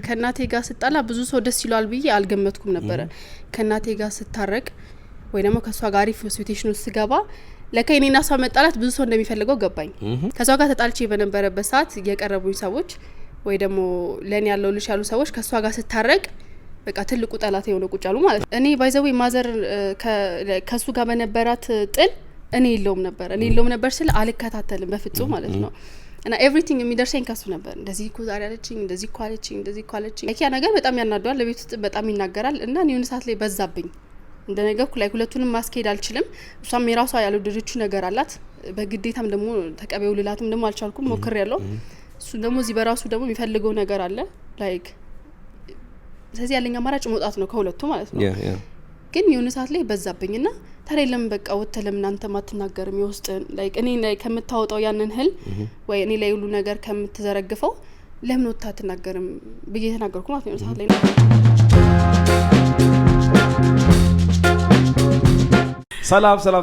ከናቴ ጋር ስጣላ ብዙ ሰው ደስ ይሏል ብዬ አልገመትኩም ነበር ከናቴ ጋር ስታረቅ ወይ ደግሞ ከሷ ጋር አሪፍ ሲቹዌሽን ውስጥ ገባ ለከይኔና ሰው መጣላት ብዙ ሰው እንደሚፈልገው ገባኝ ከሷ ጋር ተጣልቼ በነበረበት ሰዓት የቀረቡኝ ሰዎች ወይ ደግሞ ለኔ ያለው ልጅ ያሉ ሰዎች ከሷ ጋር ስታረቅ በቃ ትልቁ ጠላት የሆነ ቁጫሉ ማለት እኔ ባይዘው ማዘር ከሱ ጋር በነበራት ጥል እኔ የለውም ነበር ስለ አልከታተልም በፍጹም ማለት ነው እና ኤቭሪቲንግ የሚደርሰኝ ከሱ ነበር እንደዚህ እኮ ዛሬ አለችኝ እንደዚህ እኮ አለችኝ ለኪያ ነገር በጣም ያናደዋል ለቤት ውስጥ በጣም ይናገራል እና ኒውን ሰዓት ላይ በዛብኝ እንደነገርኩ ላይ ሁለቱንም ማስኬድ አልችልም እሷም የራሷ ያልወደደችው ነገር አላት በግዴታም ደግሞ ተቀበው ልላትም ደግሞ አልቻልኩም ሞክሬያለሁ እሱ ደግሞ እዚህ በራሱ ደግሞ የሚፈልገው ነገር አለ ላይክ ስለዚህ ያለኛ አማራጭ መውጣት ነው ከሁለቱ ማለት ነው ግን የሆነ ሰዓት ላይ በዛብኝና ታሪለም በቃ ወተለም እናንተ ማትናገርም ይወስጥ ላይክ እኔ ላይ ከምታወጣው ያንን ህል ወይ እኔ ላይ ሁሉ ነገር ከምትዘረግፈው ለምን ወጣ ተናገርም ብዬ ተናገርኩ ማለት ነው ሰዓት ላይ ነው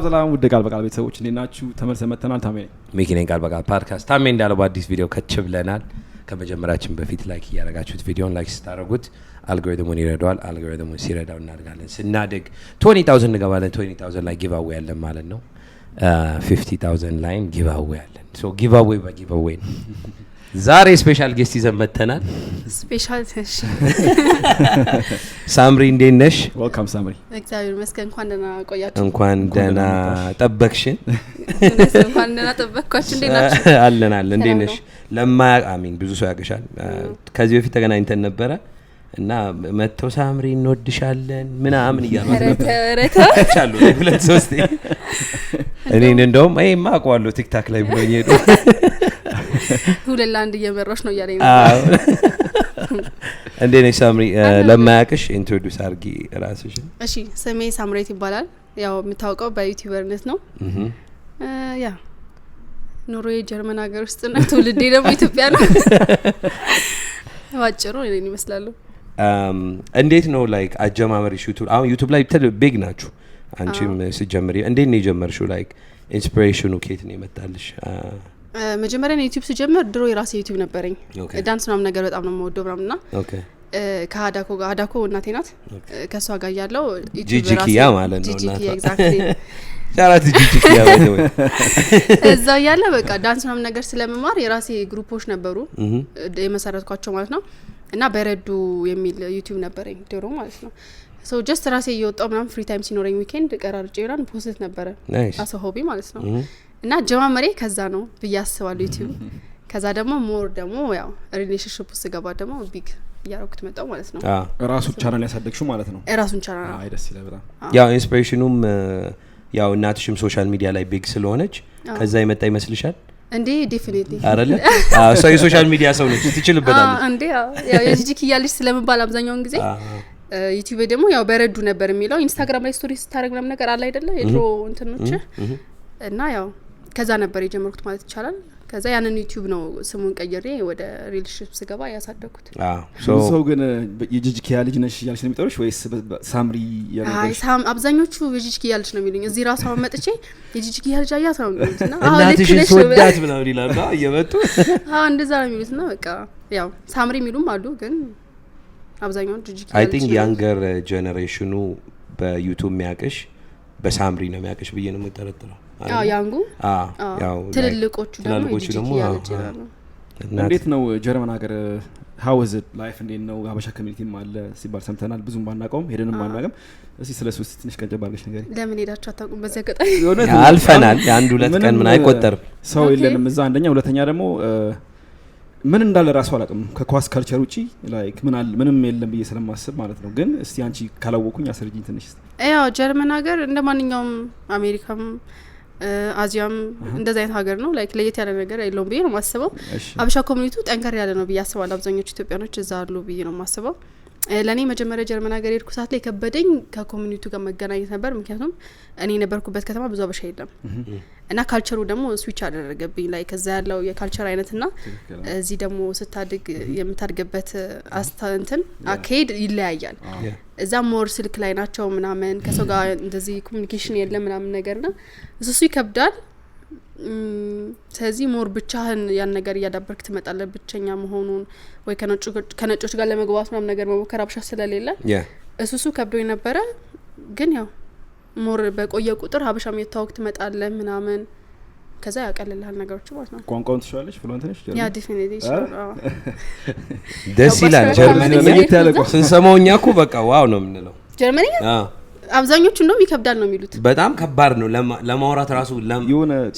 ሰላም ውድ ቃል በቃል ቤተሰቦች እንዴናችሁ ተመልሰን መተናል ታሜ ሚኪ ነኝ ቃል በቃል ፖድካስት ታሜ እንዳለው በአዲስ ቪዲዮ ከች ብለናል ከመጀመራችን በፊት ላይክ ያረጋችሁት ቪዲዮን ላይክ ስታረጉት አልጎሪትሙን ይረዳዋል አልጎሪትሙን ሲረዳው እናድጋለን ስናድግ 20000 እንገባለን 20000 ላይ ጊቭ አዌይ አለን ማለት ነው 50000 ላይ ጊቭ አዌይ አለን ሶ ጊቭ አዌይ በጊቭ አዌይ ዛሬ ስፔሻል ጌስት ይዘን መተናል ስፔሻል ሳምሪ እንዴት ነሽ ዌልካም ሳምሪ እግዚአብሔር ይመስገን እንኳን ደህና ጠበቅሽን እንኳን ደህና ጠበቅኳችሁ እንዴት ናችሁ አለን እንዴት ነሽ ለማያቃሚን ብዙ ሰው ያገሻል ከዚህ በፊት ተገናኝተን ነበረ እና መተው ሳምሪ እንወድሻለን ምናምን ይያማስ ነበር ቻሉ ለሁለት ሶስት እኔ እንደውም ማቋለው ቲክታክ ላይ ብሎኝ ሄዶ ሁለላንድ እየመረሽ ነው ያለኝ እንዴት ነሽ ሳምሪ ለማያቅሽ ኢንትሮዲዩስ አርጊ ራስሽን እሺ ስሜ ሳምሬት ይባላል ያው የምታውቀው በዩቲዩበርነት ነው ያ ኖርዌይ ጀርመን ሀገር ውስጥ ነው ትውልዴ ደግሞ ኢትዮጵያ ነው ዋጭሩ እኔ ይመስላል እንዴት ነው ላይክ አጀማመርሽ ዩቲዩብ ላይ ቢግ ናችሁ አንቺም ሲጀምሪ እንዴት ነው የጀመርሽው ላይክ ኢንስፒሬሽኑ ከየት ነው የመጣልሽ መጀመሪያ ነው ዩቲዩብ ሲጀምር ድሮ የራሴ ዩቲዩብ ነበረኝ ዳንስ ምናምን ነገር በጣም ነው የምወደው ምናምንና ከአዳኮ እናቴ ናት ከሷ ጋር ያለው ዩቲዩብ ራሴ ጂጂኪያ ማለት ነው ጂጂኪያ ኤግዛክትሊ ቻላት ጂጂኪያ ማለት ነው እዛ ያለ በቃ ዳንስ ምናምን ነገር ስለመማር የራሴ ግሩፖች ነበሩ የመሰረትኳቸው ማለት ነው እና በረዱ የሚል ዩቲዩብ ነበረኝ ድሮ ማለት ነው ሶ ጀስት ራሴ እየወጣው ምናምን ፍሪ ታይም ሲኖረኝ ዊኬንድ ቀራርጬ ምናምን ፖስት ነበረ አሰ ሆቢ ማለት ነው እና ጀማመሬ ከዛ ነው ብያስባለሁ ዩቲዩብ ከዛ ደግሞ ሞር ደግሞ ያው ሪሌሽንሺፕ ውስጥ ገባ ደግሞ ቢግ ያረኩት መጣው ማለት ነው ራሱ ቻናል ያሳደግሽው ማለት ነው ራሱን ቻናል አይ ደስ ይላል በጣም ያው ኢንስፒሬሽኑም ያው እናትሽም ሶሻል ሚዲያ ላይ ቢግ ስለሆነች ከዛ ይመጣ ይመስልሻል እንዴ ዴፊኒትሊ አይደለ ሰው የሶሻል ሚዲያ ሰው ነች ትችልበታለች እንዴ ያው የጂጂኪያ ልጅ ስለመባል አብዛኛውን ጊዜ ዩቲዩብ ደግሞ ያው በረዱ ነበር የሚለው ኢንስታግራም ላይ ስቶሪ ስታረግ ምናምን ነገር አለ አይደለ የድሮ እንትኖች እና ያው ከዛ ነበር የጀመርኩት ማለት ይቻላል ከዛ ያንን ዩቲዩብ ነው ስሙን ቀይሬ ወደ ሪሌሽንሺፕ ስገባ ያሳደኩት ሰው ግን የጂጂኪያ ልጅ ነሽ ያልሽ ነው የሚጠሩሽ ወይስ ሳምሪ ያለሽ አብዛኞቹ የጂጂኪያ ልጅ ነው የሚሉኝ እዚህ ራሱ መጥቼ የጂጂኪያ ልጅ አያት ነው የሚሉትና እናትሽ ወዳት ምናምን ይላሉ እየመጡ እንደዛ ነው የሚሉትና በቃ ያው ሳምሪ የሚሉም አሉ ግን አብዛኛው ጂጂኪያ አይ ቲንክ ያንገር ጄነሬሽኑ በዩቲዩብ የሚያቀሽ በሳምሪ ነው የሚያቀሽ ብዬ ነው የምጠረጥረው ያንጉ ያው ትልልቆቹ ደግሞ እንዴት ነው ጀርመን ሀገር how is it life እንዴት ነው አበሻ ኮሚኒቲም አለ ሲባል ሰምተናል ብዙም ባናቀውም ሄደንም ማናቀም እስቲ ስለሱ ትንሽ ቀንጨብ አድርገሽ ነገር ለምን ሄዳችሁ አታውቁም በዛ ቀጣይ አልፈናል አንድ ሁለት ቀን ምን አይቆጠርም ሰው የለንም እዛ አንደኛ ሁለተኛ ደግሞ ምን እንዳለ ራሱ አላውቅም ከኳስ ካልቸር ውጪ ላይክ ምንም የለም ብዬ ስለማስብ ማለት ነው ግን እስቲ አንቺ ካላወቁኝ አስረጂኝ ትንሽ ያው ጀርመን ሀገር እንደማንኛውም አሜሪካም አዚያም እንደዛ አይነት ሀገር ነው ላይክ ለየት ያለ ነገር የለውም ብዬ ነው ማስበው አበሻ ኮሚኒቲው ጠንከር ያለ ነው ብዬ አስባለሁ አብዛኞቹ ኢትዮጵያኖች እዛ አሉ ብዬ ነው ማስበው ለኔ መጀመሪያ ጀርመን ሀገር ሄድኩ ሰዓት ላይ ከበደኝ ከኮሚኒቲው ጋር መገናኘት ነበር ምክንያቱም እኔ ነበርኩበት ከተማ ብዙ አበሻ የለም እና ካልቸሩ ደግሞ ስዊች አደረገብኝ ላይ ከዛ ያለው የካልቸር አይነትና እዚህ ደግሞ ስታድግ የምታድግበት አስተንተን አካሄድ ይለያያል እዛ ሞር ስልክ ላይ ናቸው ምናምን ከሰው ጋር እንደዚህ ኮሙኒኬሽን የለም ምናምን ነገርና እሱ ይከብዳል ስለዚህ ሞር ብቻህን ያን ነገር እያዳበርክ ትመጣለህ ብቸኛ መሆኑን ወይ ከነጮች ጋር ለመግባባት ምናምን ነገር መሞከር አብሻ ስለሌለ እሱሱ ከብዶኝ ነበረ ግን ያው ሞር በቆየ ቁጥር ሀበሻም የተዋወቅ ትመጣለህ ምናምን ከዛ ያቀልልሃል ነገሮች ማለት ነው ቋንቋውን ትችላለሽ ፍሉንት ነሽ ያ ዲፊኒትሊ ደስ ይላል ጀርመንኛ ስንሰማውኛ እኮ በቃ ዋው ነው የምንለው ጀርመንኛ አብዛኞቹ እንደውም ይከብዳል ነው የሚሉት በጣም ከባድ ነው ለማውራት ራሱ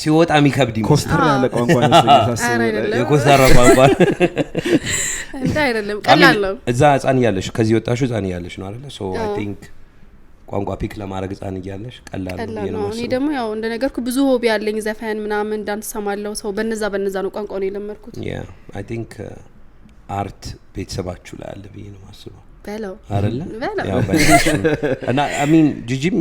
ሲወጣ የሚከብድ ኮስተር ያለ ቋንቋ ነው የኮስተር ቋንቋ እንዴ አይደለም ቀላል ነው እዛ ህፃን እያለሽ ከዚህ ወጣሽው ህፃን እያለሽ ነው አይደል ሶ አይ ቲንክ ቋንቋ ፒክ ለማድረግ ህፃን እያለሽ ቀላል ነው እኔ ደግሞ ያው እንደነገርኩ ብዙ ሆቢ ያለኝ ዘፈን ምናምን ዳንስ ሰማለው ሰው በነዛ ነው ቋንቋ ነው የለመድኩት ያ አይ ቲንክ አርት ቤተሰባችሁ ላይ አለ ብዬ ነው ማስበው በለው አይደለ ያው በላሽ እና አይ ሚን ጂጂም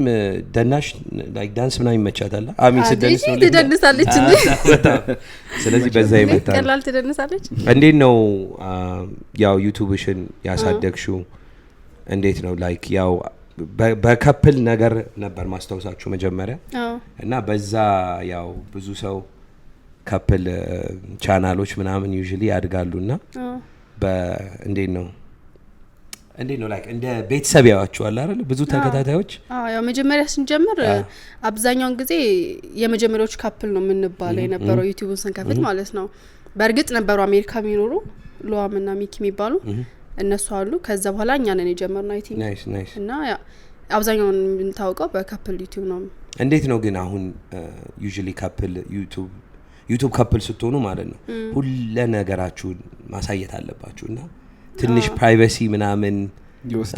ደናሽ ላይክ ዳንስ ምናምን ይመቻታል አይ ሚን ስደንስ ነው ትደንሳለች እንዴ ስለዚህ በዛ ይመጣል ቀላል ትደንሳለች እንዴት ነው ያው ዩቲዩብሽን ያሳደግሽው እንዴት ነው ላይክ ያው በካፕል ነገር ነበር ማስተዋወሳችሁ መጀመሪያ እና በዛ ያው ብዙ ሰው ካፕል ቻናሎች ምናምን ዩዥሊ ያድጋሉና እንዴት ነው ላይክ እንደ ቤተሰብ ያዋችኋል አይደል ብዙ ተከታታዮች ያው መጀመሪያ ስንጀምር አብዛኛውን ጊዜ የመጀመሪያዎች ካፕል ነው የምንባለው የነበረው ዩቲዩብን ስንከፍት ማለት ነው በእርግጥ ነበሩ አሜሪካ የሚኖሩ ሉዋም እና ሚኪ የሚባሉ እነሱ አሉ ከዛ በኋላ እኛ ነን የጀመርነው አይ ቲንክ ናይስ እና አብዛኛውን የምንታወቀው በካፕል ዩቲዩብ ነው እንዴት ነው ግን አሁን ዩዥሊ ካፕል ዩቲዩብ ካፕል ስትሆኑ ማለት ነው ሁሉ ነገራችሁን ማሳየት አለባችሁና ትንሽ ፕራይቬሲ ምናምን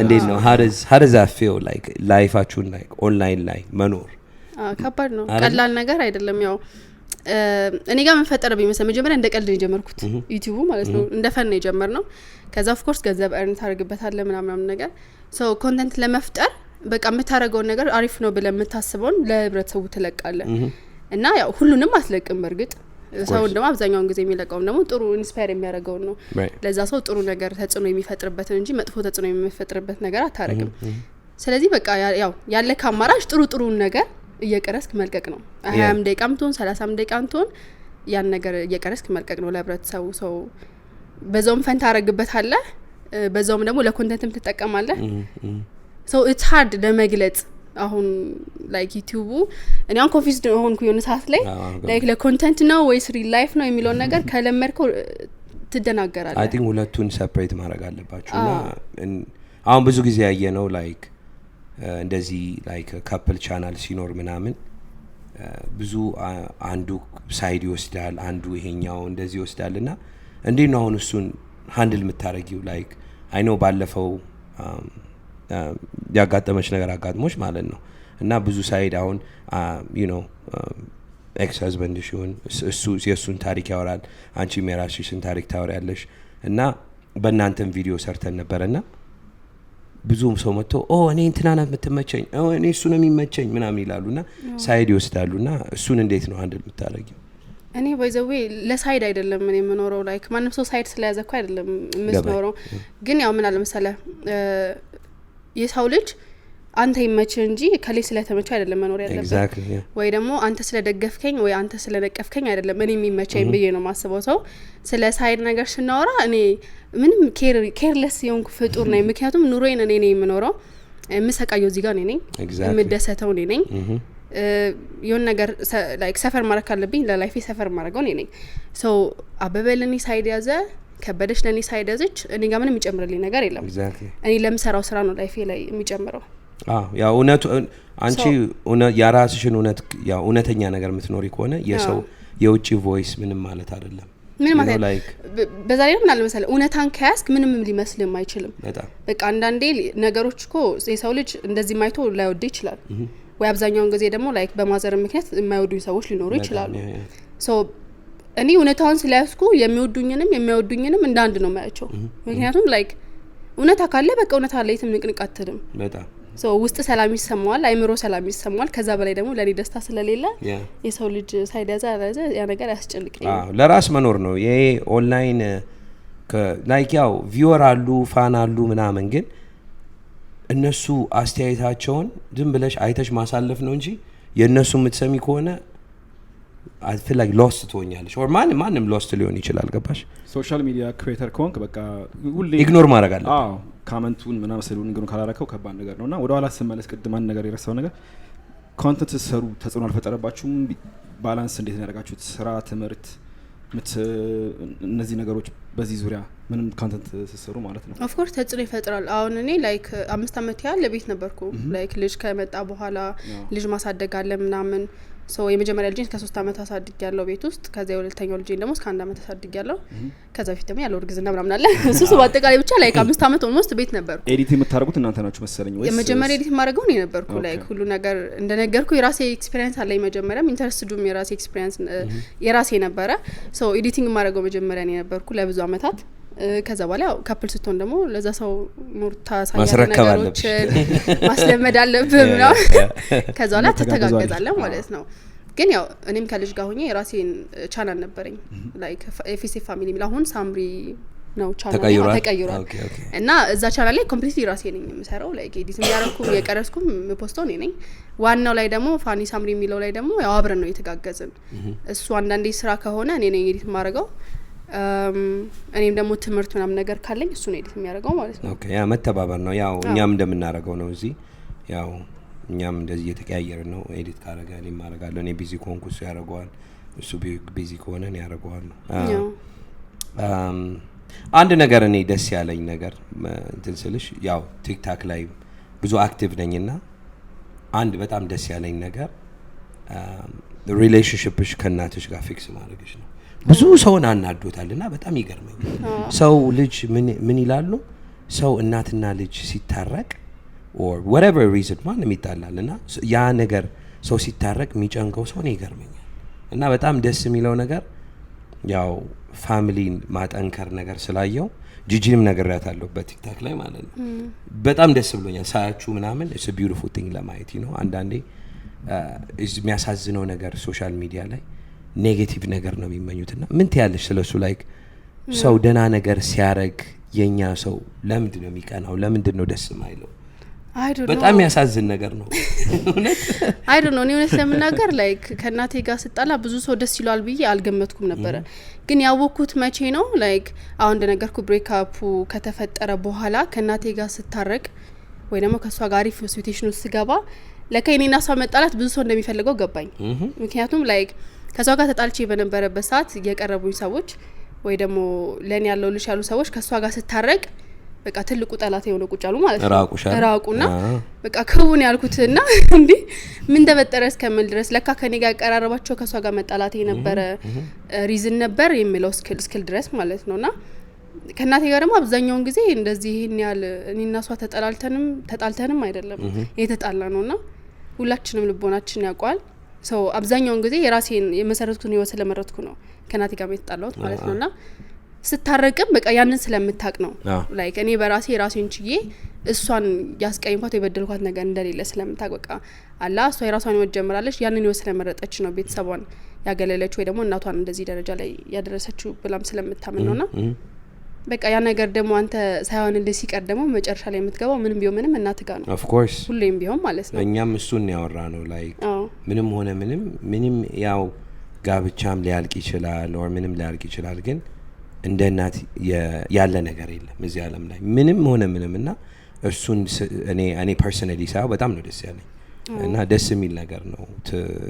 እንዴት ነው how does that feel like ላይፋችሁን like ኦንላይን ላይ መኖር ከባድ ነው ቀላል ነገር አይደለም ያው እኔ ጋር ምን ፈጠረ ቢመስል መጀመሪያ እንደ ቀልድ ነው የጀመርኩት ዩቲዩብ ማለት ነው እንደ ፈን ነው የጀመርነው ከዛ ኦፍ ኮርስ ገንዘብ earn ታደርግበታለህ ምናምን ነገር ሶ ኮንቴንት ለመፍጠር በቃ የምታረገው ነገር አሪፍ ነው ብለህ የምታስበውን ለህብረተሰቡ ትለቃለህ እና ያው ሁሉንም አትለቅም በርግጥ ሰው እንደማ አብዛኛውን ጊዜ የሚለቀው ደግሞ ጥሩ ኢንስፓየር የሚያደርገው ነው ለዛ ሰው ጥሩ ነገር ተጽዕኖ የሚፈጥርበትን እንጂ መጥፎ ተጽዕኖ የሚፈጥርበት ነገር አታረግም ስለዚህ በቃ ያው ያለ ካማራጭ ጥሩ ነገር እየቀረስክ መልቀቅ ነው 20 ደቂቃም ትሆን 30 ደቂቃም ትሆን ያን ነገር እየቀረስክ መልቀቅ ነው ለህብረተሰቡ ሰው በዛውም ፈን ታረግበታለህ በዛውም ደግሞ ለኮንቴንትም ትጠቀማለህ so it's hard ለመግለጽ አሁን ላይክ ዩቲዩብ እኔ አሁን ኮንፊውዝድ ሆንኩ የሆነ ሰዓት ላይ ላይክ ለኮንቴንት ነው ወይስ ሪል ላይፍ ነው የሚለው ነገር ከለመድከው ትደናገራለህ አይ ቲንክ ሁለቱን ሴፐሬት ማድረግ አለባችሁና አሁን ብዙ ጊዜ ያየነው ላይክ እንደዚህ ላይክ ካፕል ቻናል ሲኖር ምናምን ብዙ አንዱ ሳይድ ይወስዳል አንዱ ይሄኛው እንደዚህ ይወስዳልና እንዴት ነው አሁን እሱን ሃንድል የምታረጊው ላይክ አይ ኖ ባለፈው ያጋጠመች ነገር አጋጥሞች ማለት ነው እና ብዙ ሳይድ አሁን you know ኤክስ ሃዝበንድ ሲሆን እሱ የሱን ታሪክ ያወራል አንቺ የራስሽን ታሪክ ታወሪያለሽ እና በእናንተም ቪዲዮ ሰርተን ነበርና ብዙም ሰው መጥቶ እኔ እንትናና የምትመቸኝ እኔ እሱ ነው የሚመቸኝ ምናምን ይላሉና ሳይድ ይወስዳሉና እሱን እንዴት ነው አንድ የምታረጊው እኔ ባይዘዌ ለሳይድ አይደለም እኔ የምኖረው ላይክ ማንም ሰው ሳይድ ስለያዘ እኮ አይደለም የምኖረው ግን ያው ምን አለ መሰለህ የሰው ልጅ አንተ ይመች እንጂ ከሌ ስለተመቸ አይደለም መኖር ያለበት ወይ ደግሞ አንተ ስለደገፍከኝ ወይ አንተ ስለነቀፍከኝ አይደለም እኔ የሚመቸኝ ብዬ ነው ማስበው ሰው ስለ ሳይድ ነገር ስናወራ እኔ ምንም ኬርለስ የሆንኩ ፍጡር ነኝ ምክንያቱም ኑሮዬን እኔ ነኝ የምኖረው የምሰቃየው እዚህ ጋር እኔ ነኝ የምደሰተው እኔ ነኝ የሆነ ነገር ላይክ ሰፈር ማድረግ ካለብኝ ለላይፌ ሰፈር ማድረገው እኔ ነኝ ሶ አበበ ለኔ ሳይድ ያዘ ከበደሽ ለኔ ሳይድ ያዘች እኔ ጋር ምንም የሚጨምርልኝ ነገር የለም እኔ ለምሰራው ስራ ነው ላይፌ ላይ የሚጨምረው ያው እውነቱ አንቺ ያራስሽን እውነት ያው እውነተኛ ነገር የምትኖሪ ከሆነ የሰው የውጪ ቮይስ ምንም ማለት አይደለም ምን ማለት ላይክ በዛ ላይ ምን አለ መሰለህ እውነታን ከያዝክ ምንም ሊመስልም አይችልም በቃ አንዳንዴ ነገሮች እኮ የሰው ልጅ እንደዚህ ማይቶ ላይወድ ይችላል ወይ አብዛኛውን ጊዜ ደግሞ ላይክ በማዘር ምክንያት የማይወዱኝ ሰዎች ሊኖሩ ይችላሉ ሶ እኔ እውነታውን ስለያዝኩ የሚወዱኝንም የማይወዱኝንም እንዳንድ ነው ማያቸው ምክንያቱም ላይክ እውነታ ካለ በቃ እውነታ ላይ ትምንቅንቅ አትልም በጣም ሶ ውስጥ ሰላም ይሰማዋል አይምሮ ሰላም ይሰማዋል ከዛ በላይ ደግሞ ለኔ ደስታ ስለሌለ የሰው ልጅ ሳይዳዛ ያ ነገር ያስጨንቀኛል ለራስ መኖር ነው ይሄ ኦንላይን ላይክ ያው ቪወር አሉ ፋን አሉ ምናምን ግን እነሱ አስተያየታቸውን ዝም ብለሽ አይተሽ ማሳለፍ ነው እንጂ የነሱ የምትሰሚ ከሆነ I feel like lost ትሆኛለሽ or ማንም lost ሊሆን ይችላል ገባሽ ሶሻል ሚዲያ ክሬተር ከሆንክ በቃ ሁሌ ኢግኖር ማድረግ አለብህ አዎ ካመንቱን ምናምን ስሉን ግን ካላረከው ከባድ ነገር ነውና ወደ ኋላ ስመለስ ቅድም አንድ ነገር የረሳው ነገር ኮንተንት ሰሩ ተጽዕኖ አልፈጠረባችሁም ባላንስ እንዴት ያደርጋችሁት ስራ ትምህርት እነዚህ ነገሮች በዚህ ዙሪያ ምንም ኮንተንት ሲሰሩ ማለት ነው ኦፍ ኮርስ ተጽዕኖ ይፈጥራል አሁን እኔ ላይክ 5 አመት ያህል ለቤት ነበርኩ ላይክ ልጅ ከመጣ በኋላ ልጅ ማሳደግ አለ ምናምን ሶ የመጀመሪያ ልጅን ከ3 አመት አሳድግ ያለው ቤት ውስጥ ከዛ የሁለተኛው ልጅን ደግሞ እስከ 1 አመት አሳድግ ያለው ከዛ ፊት ደግሞ ያለው እርግዝና ምናምን አለ እሱ በአጠቃላይ ብቻ ላይክ 5 አመት ኦልሞስት ቤት ነበርኩ ኤዲት የምታደርጉት እናንተ ናችሁ መሰለኝ ወይስ የመጀመሪያ ኤዲት ማድረገው ነው ነበርኩ ላይክ ሁሉ ነገር እንደነገርኩ የራሴ ኤክስፒሪየንስ አለኝ መጀመሪያም ኢንተረስትዱም የራሴ ኤክስፒሪየንስ የራሴ ነበረ ሶ ኤዲቲንግ ማድረገው መጀመሪያ ነው ነበርኩ ለብዙ አመታት ከዛ በኋላ ያው ካፕል ስትሆን ደግሞ ለዛ ሰው ሞርታ ሳይያለ ነገሮች ማስለመድ አለብህ ነው ከዛ በኋላ ተተጋገዛለን ማለት ነው ግን ያው እኔም ከልጅ ጋር ሆኜ የራሴን ቻናል ነበረኝ ላይክ ኤፍሲ ፋሚሊ ሚል አሁን ሳምሪ ነው ቻናል ተቀይሯል እና እዛ ቻናል ላይ ኮምፕሊትሊ ራሴ ነኝ የምሰራው ላይክ ኤዲት የሚያረኩ የቀረስኩም ፖስቶን ነኝ ዋናው ላይ ደግሞ ፋኒ ሳምሪ የሚለው ላይ ደግሞ ያው አብረን ነው የተጋገዝን እሱ አንዳንዴ ስራ ከሆነ እኔ ነኝ ኤዲት ማድረገው እኔም ደግሞ ትምህርት ምናምን ነገር ካለኝ እሱ ነው ኤዲት የሚያደርገው ማለት ነው ኦኬ ያ መተባበር ነው ያው እኛም እንደምናደርገው ነው እዚህ ያው እኛም እንደዚህ እየተቀያየርን ነው ኤዲት ካረጋ እኔ ማረጋለሁ እኔ ቢዚ ኮንኩ እሱ ያረጋዋል እሱ ቢዚ ከሆነ እኔ ያረጋዋል አንድ ነገር እኔ ደስ ያለኝ ነገር እንትን ስልሽ ያው ቲክታክ ላይ ብዙ አክቲቭ ነኝና አንድ በጣም ደስ ያለኝ ነገር ሪሌሽንሺፕሽ ከእናትሽ ጋር ፊክስ ማድረግሽ ነው ብዙ ሰውን አናዶታልና በጣም ይገርመኛል ሰው ልጅ ምን ይላሉ ሰው እናትና ልጅ ሲታረቅ or whatever reason ማንም ይጣላልና ያ ነገር ሰው ሲታረቅ የሚጨንቀው ሰው ነው ይገርመኛል እና በጣም ደስ የሚለው ነገር ያው ፋሚሊን ማጠንከር ነገር ስላየው ጂጂንም ነግሬያታለሁ በቲክታክ ላይ ማለት ነው በጣም ደስ ብሎኛል ሳያችሁ ምናምን it's a beautiful thing ለማየት ነው አንዳንዴ የሚያሳዝነው ነገር ሶሻል ሚዲያ ላይ ኔጌቲቭ ነገር ነው የሚመኙትና ምን ትያለሽ ስለሱ ላይክ ሰው ደና ነገር ሲያረግ የኛ ሰው ለምንድን ነው የሚቀናው ለምንድን ነው ደስ የማይለው በጣም ያሳዝን ነገር ነው አይ ዶንት ኖ እኔ ስለምናገር ላይክ ከናቴ ጋር ስጣላ ብዙ ሰው ደስ ይሏል ብዬ አልገመትኩም ነበር ግን ያወኩት መቼ ነው ላይክ አሁን እንደነገርኩ ብሬክ አፑ ከተፈጠረ በኋላ ከናቴ ጋር ስታረቅ ወይ ደግሞ ከሷ ጋር አሪፍ ሲቹዌሽን ውስጥ ስገባ ለከኔና ሰው መጣላት ብዙ ሰው እንደሚፈልገው ገባኝ ምክንያቱም ላይክ ከሷ ጋር ተጣልቼ በነበረበት ሰዓት የቀረቡኝ ሰዎች ወይ ደግሞ ለኔ ያለው ልጅ ያሉ ሰዎች ከሷ ጋር ስታረቅ በቃ ትልቁ ጠላት የሆነ ቁጫሉ ማለት ነው ራቁና በቃ ከውን ያልኩትና እንዴ ምን ተበጠረ እስከምል ድረስ ለካ ከኔ ጋር ቀራረባቸው ከሷ ጋር መጣላት የነበረ ሪዝን ነበር የሚለው ስኪል ድረስ ማለት ነውና ከናቴ ጋር ደግሞ አብዛኛውን ጊዜ እንደዚህ ይሄን ያህል እኔና ሷ ተጣልተንም አይደለም የተጣላ ነውና ሁላችንም ልቦናችን ያቋል ሰው አብዛኛውን ጊዜ የራሴን የመሰረቱን ህይወት ስለመረጥኩ ነው ከናቴ ጋር የተጣላሁት ማለት ነውና ስታረቅም በቃ ያንን ስለምታቅ ነው ላይክ እኔ በራሴ ራሴን ችዬ እሷን ያስቀይምኳት የበደልኳት ነገር እንደሌለ ስለምታቅ በቃ አላ እሷ የራሷን ህይወት ጀምራለች ያንን ህይወት ስለመረጠች ነው ቤተሰቧን ያገለለች ወይ ደግሞ እናቷን እንደዚህ ደረጃ ላይ ያደረሰችው ብላም ስለምታምን ነውና በቃ ያ ነገር ደግሞ አንተ ሳይሆን እንደ ሲቀር ደግሞ መጨረሻ ላይ የምትገባው ምንም ቢሆን ምንም እናት ጋር ነው ኦፍ ኮርስ ሁሌም ቢሆን ማለት ነው እኛም እሱን ያወራ ነው ላይክ ምንም ሆነ ምንም ያው ጋብቻም ሊያልቅ ይችላል or ምንም ሊያልቅ ይችላል ግን እንደ እናት ያለ ነገር የለም እዚህ ዓለም ላይ ምንም ሆነ ምንምና እርሱን እኔ ፐርሰናሊ ሳይው በጣም ነው ደስ ያለኝ እና ደስ የሚል ነገር ነው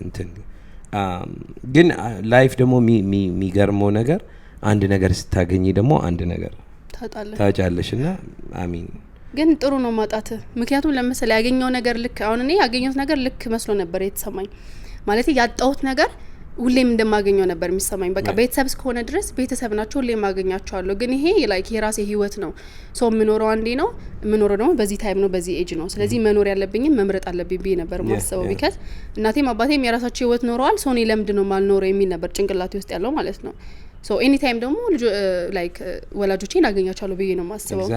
እንትን ግን ላይፍ ደግሞ የሚገርመው ነገር አንድ ነገር ስታገኝ ደግሞ አንድ ነገር ታጫለሽና አሚን ግን ጥሩ ነው ማጣት ምክንያቱም ለምሳሌ ያገኘው ነገር ልክ አሁን እኔ ያገኘው ነገር ልክ መስሎ ነበር የተሰማኝ ማለት ያጣሁት ነገር ሁሌም እንደማገኘው ነበር የሚሰማኝ በቃ ቤተሰብ እስከሆነ ድረስ ቤተሰብ ናቸው ሁሌም ማገኛቸዋለሁ ግን ይሄ ላይክ የራሴ ህይወት ነው ሶ ምኖረው አንዴ ነው ምኖረው ደግሞ በዚህ ታይም ነው በዚህ ኤጅ ነው ስለዚህ መኖር ያለብኝ መምረጥ አለብኝ ብዬ ነበር ማሰበው ቢካዝ እናቴም አባቴም የራሳቸው ህይወት ኖረዋል ሶ እኔ ለምንድን ነው ማልኖረው የሚል ነበር ጭንቅላቴ ውስጥ ያለው ማለት ነው ሶ ኤኒ ታይም ደግሞ ላይክ ወላጆቼን አገኛቸዋለሁ ብዬ ነው ማስበው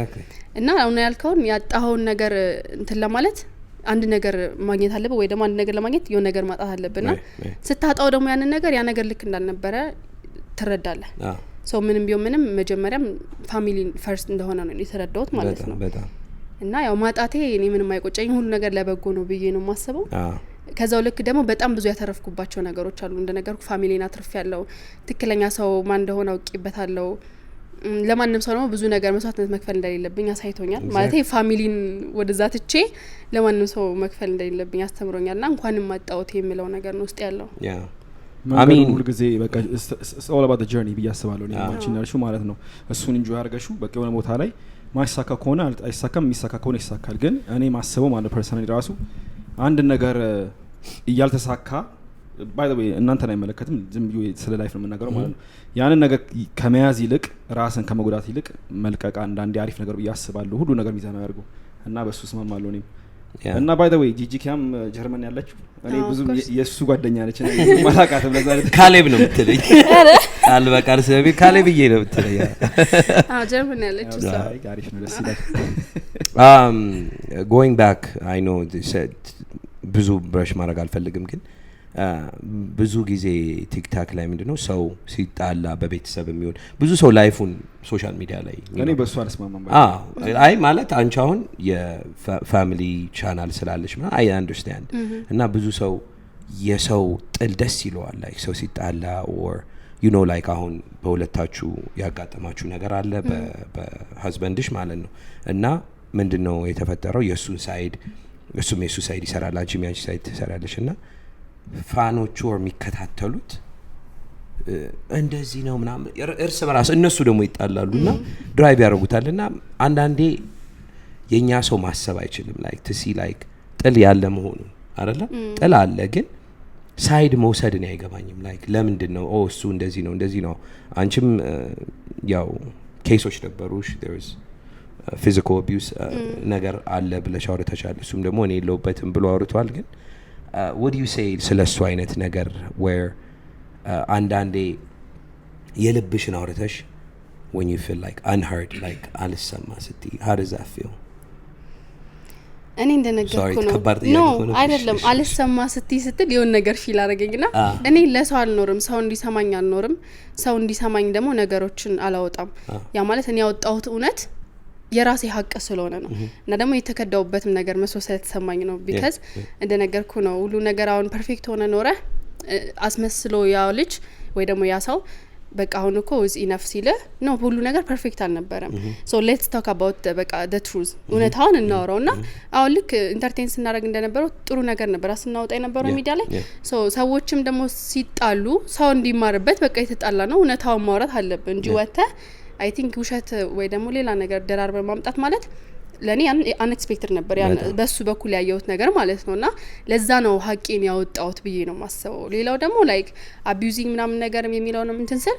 እና አሁን ያልከውን ያጣኸውን ነገር እንትን ለማለት አንድ ነገር ማግኘት አለበት ወይ ደግሞ አንድ ነገር ለማግኘት የሆነ ነገር ማጣት አለብና ስታጣው ደግሞ ያን ነገር ልክ እንዳልነበረ ትረዳለህ ሶ ምንም ቢሆን ምንም መጀመሪያም ፋሚሊ ፈርስት እንደሆነ ነው የተረዳሁት ማለት ነው እና ያው ማጣቴ እኔ ምንም አይቆጨኝ ሁሉ ነገር ለበጎ ነው ብዬ ነው ማስበው ከዛው ልክ ደግሞ በጣም ብዙ ያተረፍኩባቸው ነገሮች አሉ እንደነገርኩ ፋሚሊና አትርፍ ያለው ትክክለኛ ሰው ማን እንደሆነ አውቂበታለሁ ለማንም ሰው ነው ብዙ ነገር መስዋዕትነት መክፈል እንደሌለብኝ አሳይቶኛል ማለት ፋሚሊን ወደዛ ትቼ ለማንም ሰው መክፈል እንደሌለብኝ አስተምሮኛልና እንኳንም ማጣውት የሚለው ነገር ነው ውስጥ ያለው አሚን ሁሉ ጊዜ በቃ it's all about the journey ብያስባለሁ ነው ማንቺ ናልሽው ማለት ነው እሱን እንጆይ አርገሹ በቃ የሆነ ቦታ ላይ ማይሳካ ከሆነ አይሳካም የሚሳካ ከሆነ ይሳካል ግን እኔ ማስበው ማለት ፐርሰናሊ ራሱ አንድ ነገር እያልተሳካ by the way እናንተን አይመለከትም ዝም ብዬ ስለ ላይፍ ነው የምናገረው ማለት ነው ያንን ነገር ከመያዝ ይልቅ ራስን ከመጉዳት ይልቅ መልቀቅ አንዳንዴ አሪፍ ነገር ብያስባለሁ ሁሉ ነገር ሚዛናዊ አድርጎ እና በሱ ስማማለሁ እኔም እና by the way ጂጂኪያም ጀርመን ያለችው እኔ ብዙ የሱ ጓደኛ ነች እና ማላቃተም ለዛ ካሌብ ነው የምትለኝ አልበቃር ሰቢ ካሌብዬ ነው የምትለኝ ጀርመን ያለችው አሪፍ ነው ደስ ይላል going back I know said ብዙ ብረሽ ማድረግ አልፈልግም ግን ብዙ ጊዜ ቲክታክ ላይ ምንድነው ሰው ሲጣላ በቤተሰብ የሚሆን ብዙ ሰው ላይፉን ሶሻል ሚዲያ ላይ እኔ በሱ አልስማማም አይ ማለት አንቺ አሁን የፋሚሊ ቻናል ስላለሽ ማለት አይ አንደርስታንድ እና ብዙ ሰው የሰው ጥል ደስ ይለዋል ላይክ ሰው ሲጣላ or you know like አሁን በሁለታችሁ ያጋጠማችሁ ነገር አለ በሀዝበንድሽ ማለት ነው እና ምንድነው የተፈጠረው የሱን ሳይድ እሱም የሱ ሳይድ ይሰራል አንቺም ያንቺ ሳይድ ትሰራለሽ እና ፋኖቹ የሚከታተሉት እንደዚህ ነው ምናምን እርስ በራስ እነሱ ደግሞ ይጣላሉና ድራይቭ ያደርጉታልና አንዳንዴ የኛ ሰው ማሰብ አይችልም ላይክ to see like ጥል ያለ መሆኑ አይደለ ጥል አለ ግን ሳይድ መውሰድን አይገባኝም ላይክ ለምንድን ነው እሱ እንደዚህ ነው አንቺም ያው ኬሶች ነበሩሽ there is physical abuse ነገር አለ ብለሽ አውርተሻል እሱም ደግሞ እኔ የለውበትም ብሎ አውርቷል ግን what do you say ስለሱ አይነት ነገር where አንዳንዴ የልብሽን አውርተሽ when you feel like unheard like አልሰማ ስትይ how does that feel እኔ እንደነገርኩ ነው አይደለም አልሰማ ስትል የሆነ ነገር ፊል አረጋኝና እኔ ለሰው አልኖርም ሰው እንዲሰማኝ አልኖርም ሰው እንዲሰማኝ ደግሞ ነገሮችን አላወጣም ያ ማለት እኔ ያወጣሁት እውነት የራሴ ሀቅ ስለሆነ ነው እና ደግሞ የተከዳውበትም ነገር መስሎ ስለተሰማኝ ነው because እንደነገርኩ ነው ሁሉ ነገር አሁን ፐርፌክት ሆነ ኖረ አስመስሎ ያው ልጅ ወይ ደግሞ ያ ሰው በቃ አሁን እኮ is enough ሲለ ነው ሁሉ ነገር ፐርፌክት አልነበረም so let's talk about በቃ the truth እውነታውን እናወራውና አሁን ልክ ኢንተርቴይን ስናደርግ እንደነበረው ጥሩ ነገር ነበር አስናውጣ የነበረው ሚዲያ ላይ so ሰዎችም ደግሞ ሲጣሉ ሰው እንዲማርበት በቃ የተጣላ ነው እውነታውን ማውራት አለብን እንጂ ወተ I think ውሸት ወይ ደግሞ ሌላ ነገር ደራርበ ማምጣት ማለት ለኔ unexpected ነበር ያን በሱ በኩል ያየሁት ነገር ማለት ነውና ለዛ ነው ሀቂን ያወጣውት ብዬ ነው ማሰበው ሌላው ደግሞ like abusing ምናምን ነገር የሚለው ነው እንትን ስል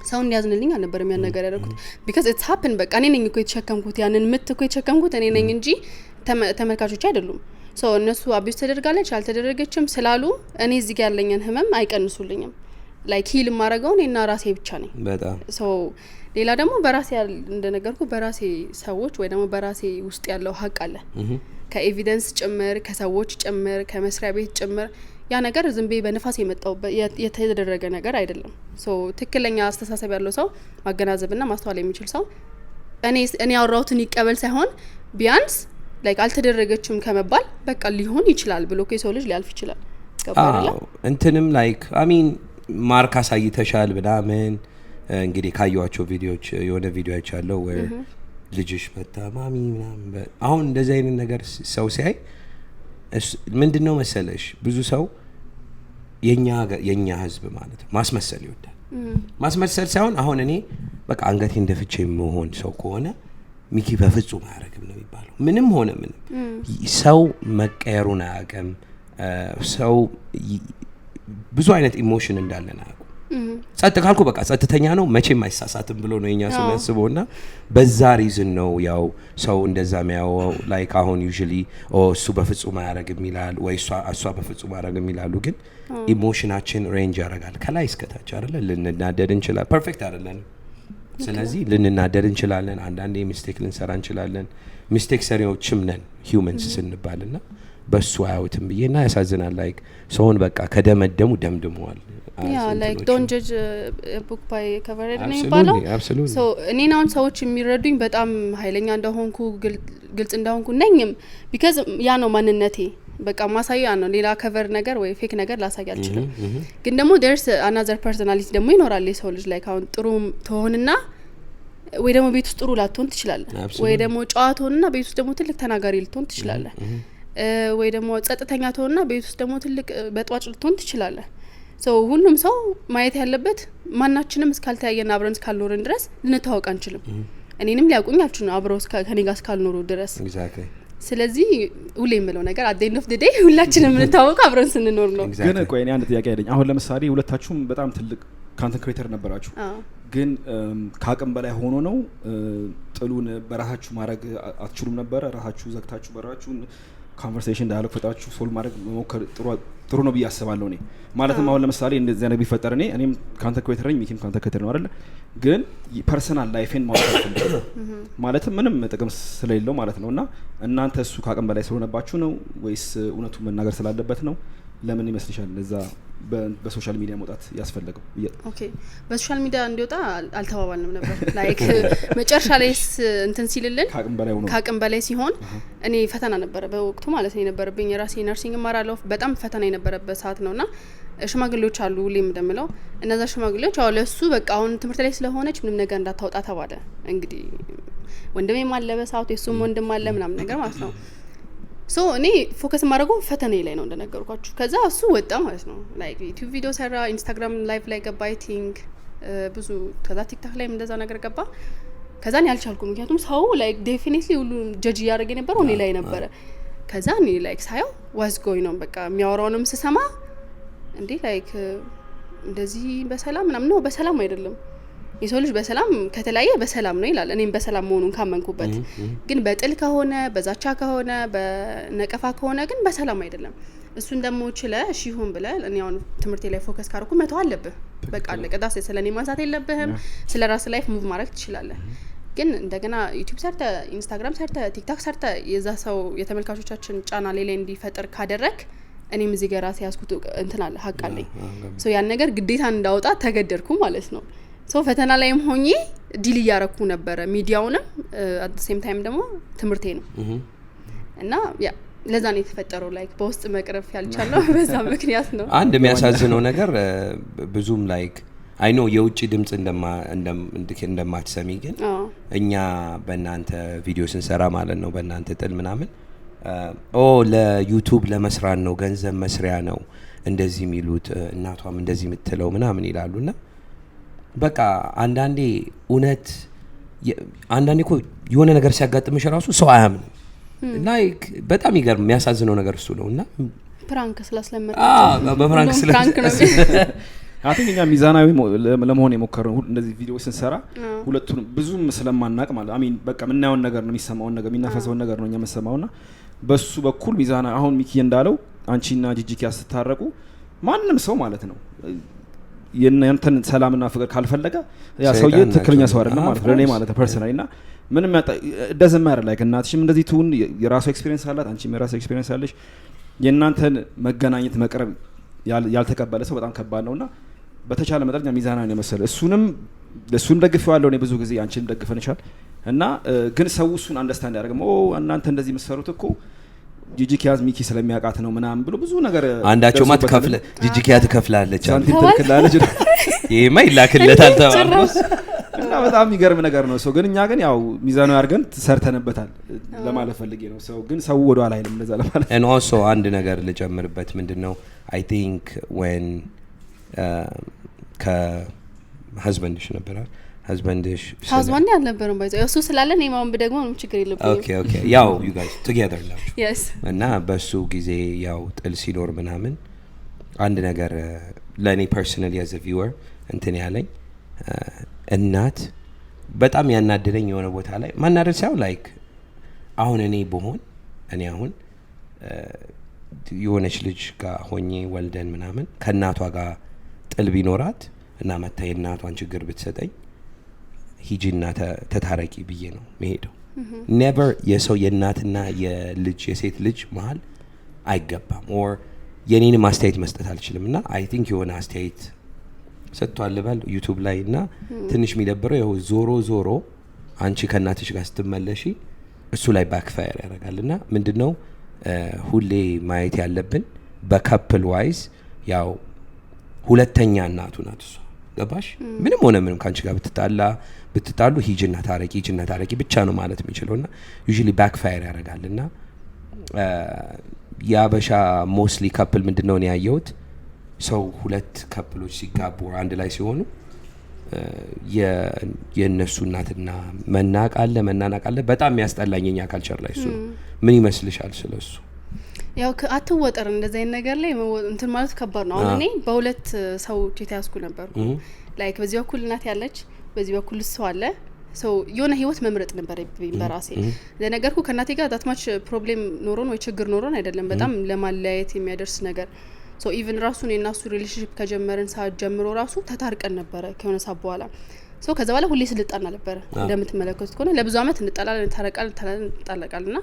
ሰው እንዲያዝንልኝ አልነበረም ያን ነገር ያደረኩት because it's happened በቃ እኔ ነኝ እኮ የተሸከምኩት ያንን ምት እኮ የተሸከምኩት እኔ ነኝ እንጂ ተመልካቾች አይደሉም so እነሱ abuse ተደርጋለች አልተደረገችም ስላሉ እኔ እዚህ ጋር ያለኝን ህመም አይቀንሱልኝም like heal ማረጋው እኔና ራሴ ብቻ ነኝ በጣም so ሌላ ደግሞ በራሴ እንደነገርኩ በራሴ ሰዎች ወይ ደግሞ በራሴ ውስጥ ያለው ሀቅ አለ ከኤቪደንስ ጭምር ከሰዎች ጭምር ከመስሪያ ቤት ጭምር ያ ነገር ዝም ብዬ በነፋስ የመጣው የተደረገ ነገር አይደለም so ትክክለኛ አስተሳሰብ ያለው ሰው ማገናዘብና ማስተዋል የሚችል ሰው እኔ ያወራሁትን ይቀበል ሳይሆን ቢያንስ like አልተደረገችም ከመባል በቃ ሊሆን ይችላል ብሎ ከሰው ልጅ ሊያልፍ ይችላል ገባላ እንትንም like I mean ማርካ ሳይተሻል ብላምን እንግዲህ ካዩዋቸው ቪዲዮዎች የሆነ ቪዲዮ አይቻለሁ where ልጅሽ በጣማሚ ምናምን አሁን እንደዚህ አይነት ነገር ሰው ሲያይ ምንድነው መሰለሽ ብዙ ሰው የኛ ህዝብ ማለት ማስመሰል ይወዳል ማስመሰል ሳይሆን አሁን እኔ በቃ አንገቴ እንደፍቼ መሆን ሰው ከሆነ ሚኪ በፍጹም አያረግም ነው የሚባለው ምንም ሆነ ምንም ሰው መቀየሩን አያውቅም ሰው ብዙ አይነት ኢሞሽን እንዳለና ጸጥ ካልኩ በቃ ጸጥተኛ ነው መቼም አይሳሳትም ብሎ ነው የኛ ሰው ያስበውና በዛ ሪዝን ነው ያው ሰው እንደዛ የሚያው ላይክ አሁን usually እሱ በፍጹም አያረግም ይላል ወይ እሷ በፍጹም አያረግም ይላሉ ግን ኢሞሽናችን ሬንጅ ያረጋል ከላይ እስከ ታች አይደለ ልንናደድ እንችላለን ፐርፌክት አይደለም ስለዚህ ልንናደድ እንችላለን አንዳንዴ ሚስቴክ ልንሰራ እንችላለን ሚስቴክ ሰሪዎችም ነን ሂዩመንስ ስንባልና በሱ አያውትም ብዬና ያሳዝናል ላይክ ሰውን በቃ ከደመደሙ ደምድመዋል like don't judge a book by cover ነው የሚባለው so እኔና አሁን ሰዎች የሚረዱኝ በጣም ኃይለኛ እንደሆንኩ ግልጽ እንደሆንኩ ነኝም because ያ ነው ማንነቴ በቃ ማሳያ ነው ሌላ ከቨር ነገር ወይ ፌክ ነገር ላሳይ አልችልም ግን ደግሞ there's another personality ደግሞ ይኖራል የሰው ልጅ ላይ ካሁን ጥሩ ትሆንና ወይ ደግሞ ቤት ውስጥ ጥሩ ላትሆን ትችላለህ ወይ ደግሞ ጨዋ ትሆንና ቤት ውስጥ ደግሞ ትልቅ ተናጋሪ ልትሆን ትችላለህ ወይ ደግሞ ጸጥተኛ ትሆንና ቤት ውስጥ ደግሞ ትልቅ በጥዋጭ ልትሆን ትችላለህ ሶ ሁሉም ሰው ማየት ያለበት ማናችንም እስካልተያየና አብረን እስካልኖርን ድረስ ልንተዋወቅ አንችልም እኔንም ሊያውቁኝ አልችልም አብረው ከኔ ጋር እስካልኖሩ ድረስ exactly ስለዚህ ሁሌ የምለው ነገር at the end of the day ሁላችንም የምንተዋወቀው አብረን ስንኖር ነው ግን ቆይ እኔ አንድ ጥያቄ አለኝ አሁን ለምሳሌ ሁለታችሁም በጣም ትልቅ ካንተንት ክሬተር ነበራችሁ ግን ካቅም በላይ ሆኖ ነው ጥሉን በራሳችሁ ማድረግ አትችሉም ነበር ራሳችሁ ዘግታችሁ በራችሁን ኮንቨርሴሽን ዳያሎግ ፈጣችሁ ሶል ማድረግ መሞከር ጥሩ ነው ብያስባለሁ እኔ ማለትም አሁን ለምሳሌ እንደዚህ አይነት ቢፈጠር እኔም ካንተንት ክሬተር ነኝ ሚኪም ካንተንት ክሬተር ነው አይደል ግን ፐርሰናል ላይፌን ማውጣት ማለትም ምንም ጥቅም ስለሌለው ማለት ነውና እናንተ እሱ ካቅም በላይ ስለሆነባችሁ ነው ወይስ እውነቱን መናገር ስላለበት ነው ለምን ይመስልሻል ለዛ በሶሻል ሚዲያ መውጣት ያስፈልገው ኦኬ በሶሻል ሚዲያ እንዲወጣ አልተባባልንም ነበር ላይክ መጨረሻ ላይስ እንትን ሲልልን ካቅም በላይ ሲሆን እኔ ፈተና ነበር በወቅቱ ማለት ነው የነበረብኝ የራሴ ነርሲንግ ማራለሁ በጣም ፈተና የነበረበት ሰዓት ነውና ሽማግሌዎች አሉ ሁሌም እንደምለው እነዛ ሽማግሌዎች አው ለሱ በቃ አሁን ትምህርት ላይ ስለሆነች ምንም ነገር እንዳታወጣ ተባለ እንግዲህ ወንድሜ ማለበ ሰዓት የሱም ወንድም አለ ምናምን ነገር ማለት ነው ሶ እኔ ፎከስ ማድረገው ፈተናዬ ላይ ነው እንደነገርኳችሁ ከዛ እሱ ወጣ ማለት ነው ላይክ ዩቲዩብ ቪዲዮ ሰራ ኢንስታግራም ላይቭ ላይ ገባ አይ ቲንክ ብዙ ከዛ ቲክቶክ ላይ እንደዛ ነገር ገባ ከዛ እኔ አልቻልኩም ምክንያቱም ሰው ላይክ ዴፊኒትሊ ሁሉ ጀጅ ያደረገ ነበር እኔ ላይ ነበር ከዛ እኔ ላይክ ሳየው ዋስ ጎይ ነው በቃ የሚያወራውንም ስሰማ እንዴ ላይክ እንደዚህ በሰላም ምናምን ነው በሰላም አይደለም የሰው ልጅ በሰላም ከተለያየ በሰላም ነው ይላል እኔም በሰላም መሆኑን ካመንኩበት ግን በጥል ከሆነ በዛቻ ከሆነ በነቀፋ ከሆነ ግን በሰላም አይደለም እሱን ደግሞ ችለ እሺ ይሁን ብለ እኔ አሁን ትምህርቴ ላይ ፎከስ ካርኩ መተው አለብህ በቃ ለቀዳስ ስለኔ ማንሳት የለብህም ስለ ራስ ላይፍ ሙቭ ማድረግ ትችላለህ ግን እንደገና ዩቲዩብ ሰርተ ኢንስታግራም ሰርተ ቲክቶክ ሰርተ የዛ ሰው የተመልካቾቻችን ጫና ሌላ እንዲፈጠር ካደረክ እኔም እዚህ ጋር ራሴ ያስኩት እንትን አለ ሀቅ አለኝ ሶ ያን ነገር ግዴታ እንዳወጣ ተገደድኩ ማለት ነው ሶ ፈተና ላይም ሆኜ ዲል ያረኩ ነበር ሚዲያውንም at the same time ደግሞ ትምርቴ ነው እና ያ ለዛ ነው የተፈጠረው ላይክ በውስጥ መቅረፍ ያልቻለው በዛ ምክንያት ነው አንድ የሚያሳዝነው ነገር ብዙም ላይክ አይ ኖ የውጪ ድምጽ እንደማትሰሚ ግን እኛ በእናንተ ቪዲዮ ስንሰራ ማለት ነው በእናንተ ጥል ምናምን ለዩቲዩብ ለመስራት ነው ገንዘብ መስሪያ ነው እንደዚህ የሚሉት እናቷም እንደዚህ የምትለው ምናምን ይላሉና በቃ አንዳንዴ እውነት አንዳንዴ እኮ የሆነ ነገር ሲያጋጥምሽ ራሱ ሰው አያምንም ላይክ በጣም ይገርም የሚያሳዝነው ነገር እሱ ነውና ፕራንክ ስላስለመደ በፕራንክ አሁን እኛ ሚዛናዊ ለመሆን የሞከረው እንደዚህ ቪዲዮ ስንሰራ ሁለቱን ብዙም ስለማናቅ ማለት አሚን በቃ ምናየውን ነገር ነው የሚሰማው ነገር የሚናፈሰው ነገር ነው እኛ መሰማውና በሱ በኩል ሚዛና አሁን ሚኪ እንዳለው አንቺና ጂጂኪ ያስተታረቁ ማንንም ሰው ማለት ነው የእናንተን ሰላምና ፍቅር ካልፈለገ ያ ሰውዬ ትክክለኛ ሰው አይደለም ማለት ነው ለኔ ማለት ፐርሰናሊ እና ምንም doesn't matter like እናትሽም እንደዚህ ትሁን የራሱ ኤክስፒሪየንስ አላት አንቺም የራሱ ኤክስፒሪየንስ አለሽ የእናንተን መገናኘት መቅረብ ያልተቀበለ ሰው በጣም ከባድ ነውና በተቻለ መጠን ሚዛናዊ ነው መሰለ እሱን ደግፈዋለሁ እኔ ብዙ ጊዜ አንቺንም ደግፈንሻል እና ግን ሰው እሱን አንደርስታንድ ያደርገው እናንተ እንደዚህ መስፈሩት እኮ ጂጂኪያዝ ሚኪ ስለሚያቃት ነው ምናምን ብሎ ብዙ ነገር አንዳቸው ማትከፍለ ጂጂኪያ ትከፍላለች አንተ ትከፍላለች ይሄማ ይላክለታል ተባለ እና በጣም ይገርም ነገር ነው ሰው ግን እኛ ግን ያው ሚዛኑ ያርገን ሰርተንበታል ለማለት ፈልጌ ነው ሰው ግን ሰው ወደ ኋላ አይልም እንደዛ ለማለት and also አንድ ነገር ልጨምርበት ምንድነው I think when ከhusbandሽ ነበር husbandሽ አልነበረም ባይዘው እሱ ስላለ ነው ማም በደግሞ ምንም ችግር የለብኝም okay ያው you guys together ናችሁ yes እና በሱ ጊዜ ያው ጥል ሲኖር ምናምን አንድ ነገር ለኔ personally as a viewer እንትን ያለኝ እናት በጣም ያናደደኝ የሆነ ቦታ ላይ ማናደድ ሳይሆን ላይክ አሁን እኔ በሆን እኔ አሁን የሆነች ልጅ ጋር ሆኜ ወልደን ምናምን ከእናቷ ጋር ጥል ቢኖራት እና መታ የእናቷን ችግር ብትሰጠኝ ሂጂና ተታረቂ ብዬ ነው መሄደው never የሰው የእናትና የልጅ የሴት ልጅ መሃል አይገባም or የኔን ማስተያየት መስጠት አልችልምና I think የሆነ አስተያየት ሰጥቷል ልበል ዩቲዩብ ላይ እና ትንሽ የሚደብረው ይሄው ዞሮ አንቺ ከናትሽ ጋር ስትመለሺ እሱ ላይ ባክፋየር ያደርጋልና ምንድነው ሁሌ ማየት ያለብን በካፕል ዋይዝ ያው ሁለተኛ እናቱ ናት እሷ ገባሽ ምንም ሆነ ምንም ካንቺ ጋር ብትጣሉ ሂጅና ታረቂ ብቻ ነው ማለት የሚችለውና ዩዥሊ ባክፋየር ያደርጋልና ያበሻ ሞስትሊ ካፕል ምንድነው ነው ያየሁት ሰው ሁለት ካፕሎች ሲጋቡ አንድ ላይ ሲሆኑ የነሱ እናትና መናናቅ አለ በጣም የሚያስጠላኝኛ ካልቸር ላይ እሱ ምን ይመስልሻል ስለሱ ያው አትወጠር እንደዚህ አይነት ነገር ላይ እንትን ማለት ከባድ ነው አሁን እኔ በሁለት ሰው የተያዝኩ ነበር ላይክ በዚህ በኩል እናት ያለች በዚህ በኩል እሱ አለ ሶ የሆነ ህይወት መምረጥ ነበር በራሴ ለነገርኩ ከናቴ ጋር ዳትማች ፕሮብሌም ኖሮን ወይ ችግር ኖሮን አይደለም በጣም ለማለያየት የሚያደርስ ነገር ሶ ኢቭን ራሱን የናሱ ሪሌሽንሺፕ ከጀመረን ሰዓት ጀምሮ ራሱ ተታርቀን ነበር ከሆነ ሰዓት በኋላ ሶ ከዛ በኋላ ሁሌ ስልጣና ነበር እንደምትመለከቱት ከሆነ ለብዙ አመት እንጣላለን ታረቃልና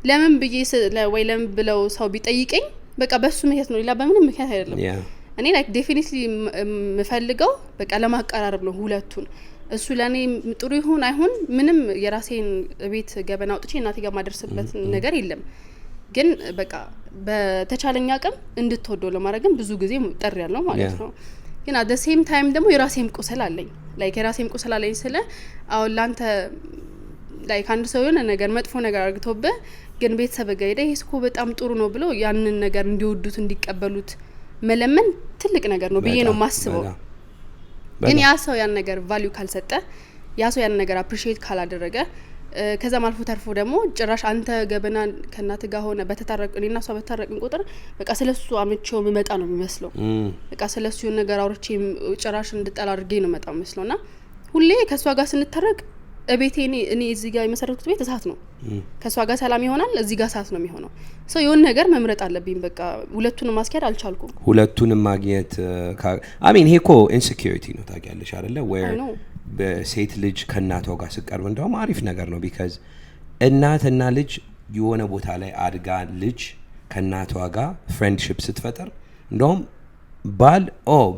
ለምን ብዬ ወይ ለምን ብለው ሰው ቢጠይቀኝ በቃ በሱ ምክንያት ነው ሌላ በምንም ምክንያት አይደለም እኔ ላይክ ዴፊኒትሊ መፈልገው በቃ ለማቀራረብ ነው ሁለቱን እሱ ለኔ ጥሩ ይሁን አይሁን ምንም የራሴን ቤት ገበና አውጥቼ እናቴ ጋር ማደርስበት ነገር የለም ግን በቃ በተቻለኛ አቅም እንድትወደው ለማድረግም ብዙ ጊዜ ጠር ያለው ማለት ነው ግን at the same time ደግሞ የራሴም ቁስል አለኝ ላይክ የራሴም ቁስል አለኝ ስለ አሁን ላንተ ላይክ አንድ ሰው የሆነ ነገር መጥፎ ነገር አርግቶብህ ግን ቤተሰብ ጋር ሄደ ይስኮ በጣም ጥሩ ነው ብሎ ያንን ነገር እንዲወዱት እንዲቀበሉት መለመን ትልቅ ነገር ነው ብዬ ነው ማስበው ግን ያ ሰው ያን ነገር ቫልዩ ካልሰጠ ያ ሰው ያን ነገር አፕሪሺየት ካላደረገ ከዛ ማልፎ ተርፎ ደግሞ ጭራሽ አንተ ገበና ከናት ጋር ሆነ በተታረቅንና ሰው በተታረቅን ቁጥር በቃ ስለሱ አመቸው መመጣ ነው የሚመስለው በቃ ስለሱ የሆነ ነገር አውርቼ ጭራሽ እንድጠላ አድርጌ ነው መጣው መስሎና ሁሌ ከሷ ጋር ስንታረቅ እቤቴ እኔ እዚህ ጋር የመሰረቱት ቤት እሳት ነው ከሷ ጋር ሰላም ይሆናል እዚህ ጋር እሳት ነው የሚሆነው ሶ የሆነ ነገር መምረጥ አለብኝ በቃ ሁለቱንም ማስኪያድ አልቻልኩም ሁለቱንም ማግኘት I mean ሄኮ ኢንሴኩሪቲ ነው ታውቂያለሽ አይደለ where በሴት ልጅ ከናቷ ጋር ሲቀርብ እንደውም አሪፍ ነገር ነው because እናትና ልጅ የሆነ ቦታ ላይ አድጋ ልጅ ከናቷ ጋር ፍሬንድሺፕ ስትፈጠር እንደውም ባል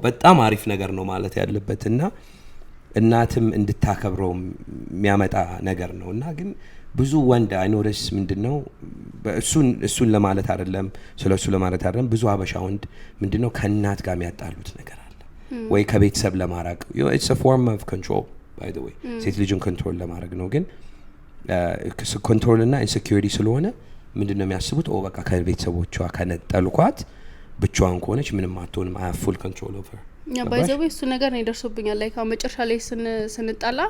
በጣም አሪፍ ነገር ነው ማለት ያለበትና እናትም እንድታከብረው የሚያመጣ ነገር ነውና ግን ብዙ ወንድ አይኖርስ ምንድነው እሱን ለማለት አይደለም ስለሱ ለማለት አይደለም ብዙ አበሻ ወንድ ምንድነው ከናት ጋር የሚያጣሉት ነገር አለ ወይ ከቤተሰብ ለማራቅ it's a form of control by the way ሴት ልጅን ኮንትሮል ለማድረግ ነው ግን ኮንትሮል እና ኢንሴኩሪቲ ስለሆነ ምንድነው የሚያስቡት በቃ ከቤተሰቦቿ ከነጠልኳት ብቻዋን ከሆነች ምንም አትሆንም I have full control over her ያ ባይዘው እሱ ነገር ነው ይደርሶብኛል ላይክ መጨረሻ ላይ ስንጣላ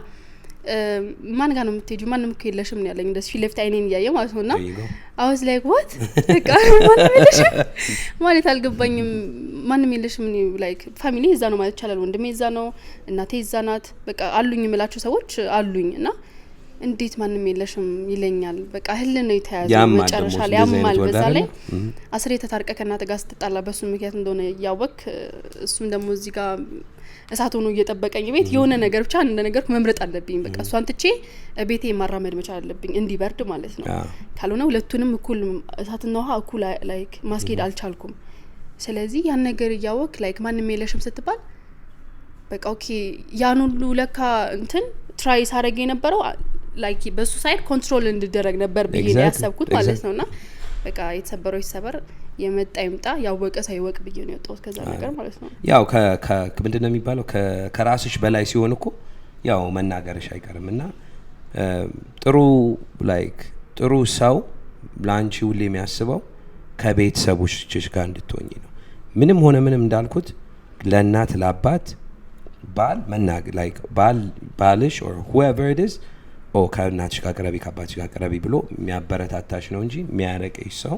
ማን ጋር ነው የምትሄጂው ማንንም እኮ የለሽም ነው ያለኝ እንደዚህ ፊት አይኔን ያየ ማለት ነውና I was like what በቃ ማንንም የለሽም ማለት አልገባኝም ማንንም የለሽም ነው ላይክ ፋሚሊ እዛ ነው ማለት ይችላል ወንድሜ እዛ ነው እናቴ እዛ ናት በቃ አሉኝ የምላቸው ሰዎች አሉኝና እንዴት ማንንም የለሽም ይለኛል በቃ ህል ነው የተያዘው መጨረሻ ላይ ያማል በዛ ላይ አስሬ ተታርቀ ከናተ ጋር ስትጣላ በሱ ምክንያት እንደሆነ ያወቅ እሱም ደግሞ እዚህ ጋር እሳት ሆኖ እየጠበቀኝ ቤት የሆነ ነገር ብቻ እንደ ነገርኩ መምረጥ አለብኝ በቃ እሷን ትቼ ቤቴ ማራመድ መቻል አለብኝ እንዲበርድ ማለት ነው ካልሆነ ሁለቱንም እኩል እሳትና ውሃ እኩል ላይክ ማስኬድ አልቻልኩም ስለዚህ ያን ነገር ያወቅ ላይክ ማንንም የለሽም ስትባል በቃ ኦኬ ያን ሁሉ ለካ እንትን ትራይ ሳረግ የነበረው ላይክ በሱ ሳይድ ኮንትሮል እንድደረግ ነበር ብዬ ያሰብኩት ማለት ነውና በቃ የተሰበረው ይሰበር የመጣ ይምጣ ያወቀ ሳይወቅ ብዬ ነው የወጣሁት ከዛ ነገር ማለት ነው ያው ምንድነው የሚባለው ከራስሽ በላይ ሲሆን እኮ ያው መናገርሽ አይቀርምና ጥሩ ሰው ላንቺ ሁሌ የሚያስበው ከቤተሰቦችሽ ጋር እንድትሆኚ ነው ምንም ሆነ ምንም እንዳልኩት ለእናት ለአባት ባል መናገር ላይክ ባልሽ or whoever it is ከእናትሽ ጋር ቀረቢ ከአባትሽ ጋር ቀረቢ ብሎ የሚያበረታታሽ ነው እንጂ የሚያረቀሽ ሰው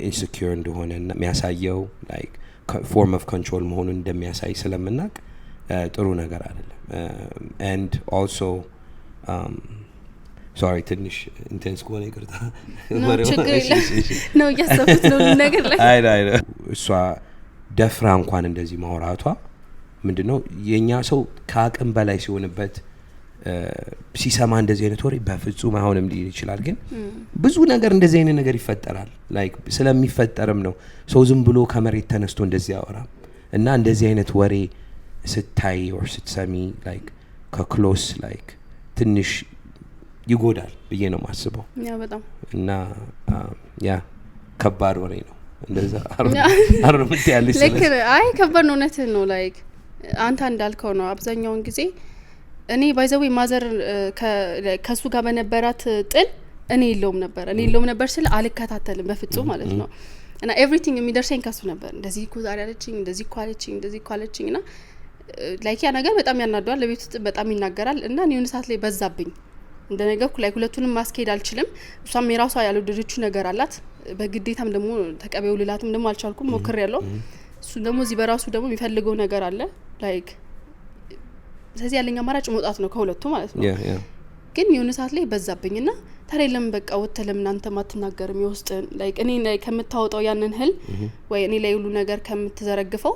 ኢንሴኩር እንደሆነ የሚያሳየው ላይክ ፎርም ኦፍ ኮንትሮል መሆኑን እንደሚያሳይ ስለምናቅ ጥሩ ነገር አይደለም and also sorry ትንሽ ኢንቴንስ ኮኔ ይቅርታ ነው ያሰብኩት ነው ነገር ላይ አይ እሷ ደፍራ እንኳን እንደዚህ ማውራቷ ምንድነው የኛ ሰው ከአቅም በላይ ሲሆንበት ሲሰማ እንደዚህ አይነት ወሬ በፍጹም አሁንም ሊል ይችላል ግን ብዙ ነገር እንደዚህ አይነት ነገር ይፈጠራል ላይክ ስለሚፈጠርም ነው ሰው ዝም ብሎ ከመሬት ተነስቶ እንደዚህ ያወራ እና እንደዚህ አይነት ወሬ ስታይ or ስትሰሚ ላይክ ከክሎስ ላይክ ትንሽ ይጎዳል ብዬ ነው ማስበው ያ በጣም እና ያ ከባድ ወሬ ነው እንደዛ አሩም ትያለሽ ልክ አይ ከባድ ነው እውነት ነው ላይክ አንተ እንዳልከው ነው አብዛኛውን ጊዜ እኔ ባይዘው ማዘር ከሱ ጋር በነበራት ጥል እኔ የለውም ነበር ስለ አልከታተልም በፍጹም ማለት ነው እና ኤቭሪቲንግ የሚደርሰኝ ከሱ ነበር እንደዚህ እኮ ዛሬ አለችኝ እንደዚህ እኮ አለችኝ እና ላይክ ያ ነገር በጣም ያናደዋል ለቤት ውስጥ በጣም ይናገራል እና ኒውን ሰዓት ላይ በዛብኝ እንደነገርኩ ላይ ሁለቱንም ማስኬድ አልችልም እሷም የራሷ ያልወደደችው ነገር አላት በግዴታም ደግሞ ተቀበዩ ልላትም ደግሞ አልቻልኩም ሞክሬያለሁ እሱ ደግሞ እዚህ በራሱ ደግሞ የሚፈልገው ነገር አለ ላይክ ስለዚህ ያለኝ አማራጭ መውጣት ነው ከሁለቱ ማለት ነው ግን የሆነ ሰዓት ላይ በዛብኝና ታሪለም በቃ ወተለም እናንተ ማትናገርም ይወስጥ ላይክ እኔ ላይ ከምታወጣው ያንን ህል ወይ እኔ ላይ ሁሉ ነገር ከምትዘረግፈው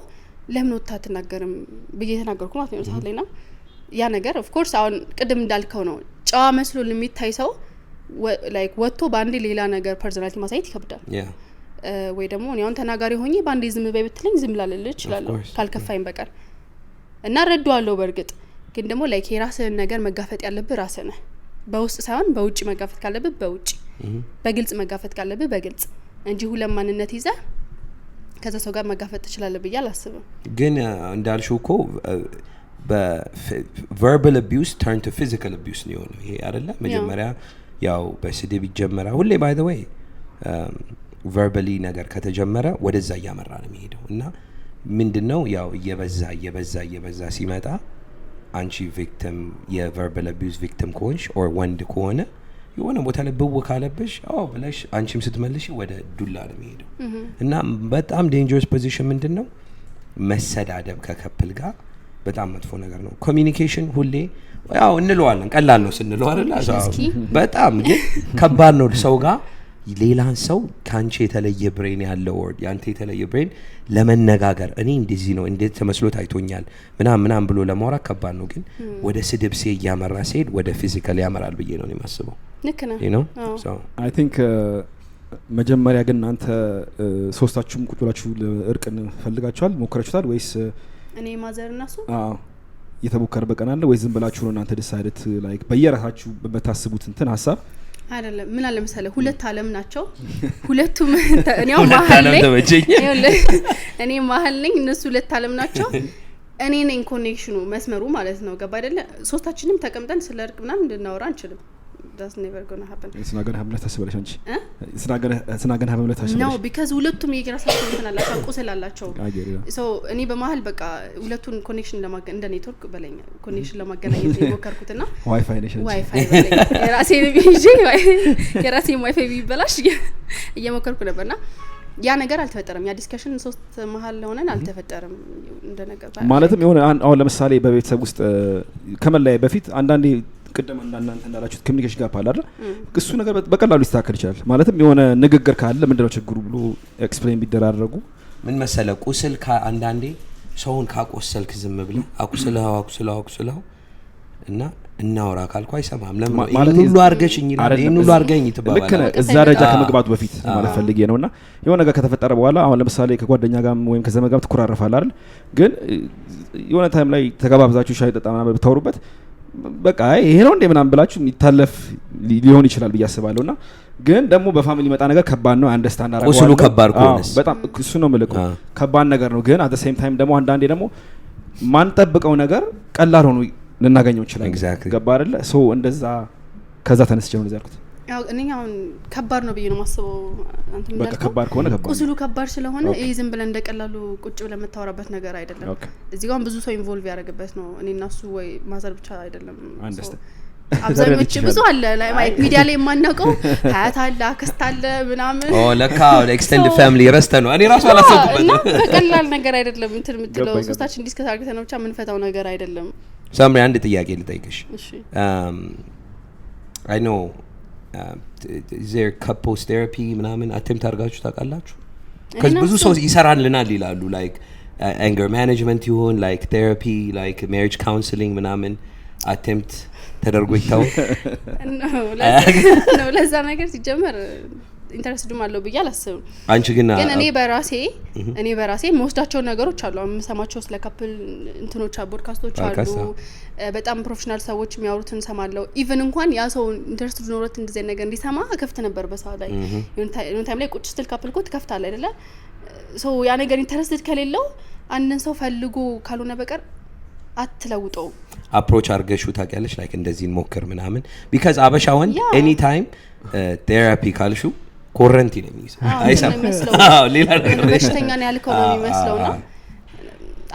ለምን ወጣ ተናገርም ብዬ ተናገርኩ ማለት ነው ሰዓት ላይና ያ ነገር ኦፍ ኮርስ አሁን ቅድም እንዳልከው ነው ጫዋ መስሎ ለሚታይ ሰው ላይክ ወጥቶ ባንዴ ሌላ ነገር ፐርሰናሊቲ ማሳየት ይከብዳል ወይ ደግሞ እኔ አሁን ተናጋሪ ሆኜ ባንዴ ዝም በይ ብትለኝ ዝም ላልልህ እችላለሁ ካልከፋኝ በቀር እና ረዷለሁ በርግጥ ግን ደግሞ ላይክ የራስህን ነገር መጋፈጥ ያለብህ ራስህ ነህ በውስጥ ሳይሆን በውጭ መጋፈጥ ካለብህ በውጭ በግልጽ መጋፈጥ ካለብህ በግልጽ እንጂ ሁለት ማንነት ይዘ ከዛ ሰው ጋር መጋፈጥ ትችላለህ ብዬ አላስብም ግን እንዳልሽው እኮ በverbal abuse turn to physical abuse ነው ይሄ አይደለ መጀመሪያ ያው በስድብ ይጀምራል ሁሌ by the way verbally ነገር ከተጀመረ ወደዛ ያመራ ነው የሚሄደው እና ምንድነው ያው እየበዛ ሲመጣ አንቺ ቪክቲም የverbal abuse ቪክቲም ኮንሽ or ወንድ ከሆነ የሆነ ቦታ ላይ በወካለብሽ ብለሽ አንቺም ስትመልሺ ወደ ዱላ ነው የሚሄደው እና በጣም ዴንጀረስ ፖዚሽን ምንድነው መሰዳደብ ከከፕል ጋር በጣም መጥፎ ነገር ነው ኮሚኒኬሽን ሁሌ ያው እንለዋለን ቀላል ነው ስንለው አይደል በጣም ግን ከባድ ነው ሰው ጋር ሌላን ሰው ካንቺ የተለየ ብሬን ያለው ወርድ ያንተ የተለየ ብሬን ለመነጋገር እኔ እንደዚህ ነው እንዴት ተመስሎት አይቶኛል ምናምን ብሎ ለማውራት ከባድ ነው ግን ወደ ስድብ ያመራ ሲሄድ ወደ ፊዚካል ያመራል ብዬ ነው የማስበው ልክ ነው you know so I think መጀመሪያ ግን አንተ ሶስታችሁም ቁጭ ብላችሁ እርቅን ፈልጋችኋል ሞክራችኋል ወይስ እኔ ማዘርና እሱ የተሞከረ በቀን አለ ወይ ዝም ብላችሁ ነው እናንተ ዲሳይድ ላይክ በየራሳችሁ በመታስቡት እንትን ሀሳብ አይደለም ምን አለ መሰለ ሁለት ዓለም ናቸው ሁለቱም እኔው መሀል ላይ እኔ መሀል ነኝ እነሱ ሁለት ዓለም ናቸው እኔ ነኝ ኮኔክሽኑ መስመሩ ማለት ነው ገባ አይደለ ሶስታችንም ተቀምጠን ስለ እርቅ ምናምን እንድናወራ አንችልም that's never going to happen it's not going to happen ታስበለሽ አንቺ it's not going to happen ታስበለሽ no because ሁለቱም የራሳቸው እንትን አላቸው ቁስል አላቸው so እኔ በመሃል በቃ ሁለቱን ኮኔክሽን ለማገናኘት እንደ ኔትወርክ በለኛ ኮኔክሽን ለማገናኘት የሞከርኩትና ዋይፋይ ነሽ ዋይፋይ የራሴን ቢጂ የራሴን ዋይፋይ ቢበላሽ እየሞከርኩ ነበርና ያ ነገር አልተፈጠረም ያ ዲስከሽን ሶስት መሃል ሆነን አልተፈጠረም እንደነገር ማለትም የሆነ አሁን ለምሳሌ በቤተሰብ ውስጥ ከመለያየት በፊት አንዳንዴ ቅድም እናንተ እንዳላችሁት ኮሚኒኬሽን ጋር አለ አይደል እሱ ነገር በቀላሉ ሊስተካከል ይችላል ማለትም የሆነ ንግግር ካለ ምንድነው ችግሩ ብሎ ኤክስፕሌን ቢደራረጉ ምን መሰለ ቁስል አንዳንዴ ሰውን ካቆሰልክ ዝም ብለ አቁስለው እና እናውራ ካልኩ አይሰማም ለምን ማለት ሁሉ አርገሽኝ ይላል ሁሉ አርገኝ ይተባባል ልክ ነው እዛ ደረጃ ከመግባቱ በፊት ማለት ፈልጌ ነውና የሆነ ነገር ከተፈጠረ በኋላ አሁን ለምሳሌ ከጓደኛ ጋርም ወይም ከዘመድ ጋርም ትኩራረፋል አይደል ግን የሆነ ታይም ላይ ተገባብዛችሁ ሻይ ጠጣ ምናምን ብታወሩበት በቃ ይሄ ነው እንዴ ምናምን ብላችሁ ይታለፍ ሊሆን ይችላል ብዬ አስባለሁና ግን ደግሞ በፋሚሊ መጣ ነገር ከባድ ነው አንደርስታንድ አረጋው ቁስሉ ከባድ ከሆነስ በጣም እሱ ነው መልኩ ከባድ ነገር ነው ግን አት ዘ ሴም ታይም ደግሞ አንዳንዴ ደግሞ ማን ጠብቀው ነገር ቀላል ሆኖ ልናገኘው ይችላል ገባ አይደለ ሶ እንደዛ ከዛ ተነስቼ ነው ያልኩት ያው እኔ አሁን ከባድ ነው ብዬ ነው ማስበው አንተ ምን በቃ ከባድ ከሆነ ከባድ ቁስሉ ከባድ ስለሆነ ይሄ ዝም ብለን እንደቀላሉ ቁጭ ብለን መታወራበት ነገር አይደለም እዚህ ጋር ብዙ ሰው ኢንቮልቭ ያደርግበት ነው እኔና እሱ ወይ ማዘር ብቻ አይደለም አብዛኞቹ ብዙ አለ ላይ ሚዲያ ላይ የማናውቀው ሀያት አለ አክስት አለ ምናምን ለካ ኤክስቴንድ ፋሚሊ ረስተ ነው እኔ ራሱ አላሰብኩበት በቀላል ነገር አይደለም እንትን የምትለው ሶስታችን ዲስከስ አድርገን ብቻ የምንፈታው ነገር አይደለም ሳምሪ አንድ ጥያቄ ልጠይቅሽ I know is there couples therapy ምናምን attempt አድርጋችሁ ታውቃላችሁ cuz ብዙ ሰው ይሰራልናል ይላሉ like anger management ይሁን like therapy like marriage counseling ምናምን attempt ተደርጎ ይታው ነው ለዛ ነገር ሲጀመር ኢንተረስትድም አለው ብዬ አላስብም። አንቺ ግን እኔ በራሴ መወስዳቸው ነገሮች አሉ። የምሰማቸው ስለ ካፕል እንትኖች ፖድካስቶች አሉ። በጣም ፕሮፌሽናል ሰዎች የሚያወሩትን ሰማለው። ኢቭን እንኳን ያ ሰው ኢንተረስትድ ኖሮት እንደዚህ ነገር እንዲሰማ ከፍት ነበር በሰዓት ላይ የሆነ ታይም ላይ ቁጭ ስትል ካፕል ኮት ከፍታለ አይደለ? ሶ ያ ነገር ኢንተረስትድ ከሌለው አንድን ሰው ፈልጎ ካልሆነ በቀር አትለውጠው። አፕሮች አርገሹ ታውቂያለሽ ላይክ እንደዚህ ሞክር ምናምን ቢካዝ አበሻ ወንድ ኤኒ ታይም ቴራፒ ካልሹ ኮረንቲ ነው የሚይዘው። አይሰማም። ሌላ ነገር በሽተኛ ነው ያልከው ነው የሚመስለውና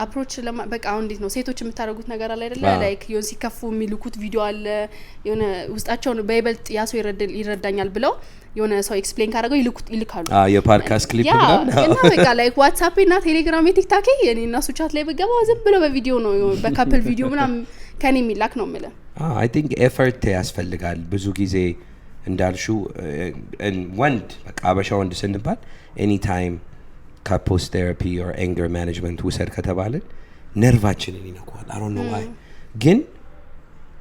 አፕሮች በቃ እንዴት ነው ሴቶች የምታደርጉት ነገር አለ አይደለ? ላይክ የሆነ ሲከፉ የሚልኩት ቪዲዮ አለ የሆነ ውስጣቸው በይበልጥ ያ ሰው ይረዳኛል ብለው የሆነ ሰው ኤክስፕሌን ካደረገው ይልካሉ። የፖድካስት ክሊፕ ምናምን እና በቃ ላይክ ዋትስአፕ እና ቴሌግራም የቲክታክ የኔና እሱ ቻት ላይ በገባ ዝም ብሎ በቪዲዮ ነው በካፕል ቪዲዮ ምናምን ከኔ የሚላክ ነው የምልህ። አይ ቲንክ ኤፈርት ያስፈልጋል ብዙ ጊዜ እንዳልሹ ወንድ በቃ አበሻ ወንድ ስንባል ኤኒ ታይም couples therapy or anger management ውሰድ ከተባለን ነርቫችንን ይነካዋል። I don't know why ግን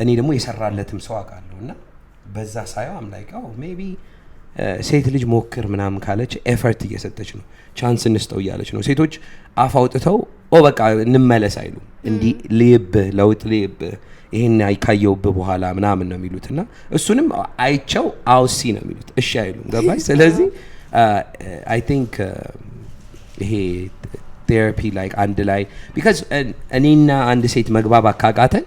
እኔ ደግሞ የሰራለትም ሰው አውቃለሁና በዛ ሳይው am like oh maybe ሴት ልጅ ሞክር ምናምን ካለች ኤፈርት እየሰጠች ነው ቻንስ እንስጠው እያለች ነው። ሴቶች አፍ አውጥተው በቃ እንመለስ አይሉ እንዲህ ልይብ ለውጥ ልይብ ይሄን አይካየውብ በኋላ ምናምን ነው የሚሉትና እሱንም አይቸው አውሲ ነው የሚሉት እሺ አይሉም። ገባሽ? ስለዚህ I think ይሄ ቴራፒ ላይክ አንድ ላይ ቢካዝ እኔና አንድ ሴት መግባባት ካቃተን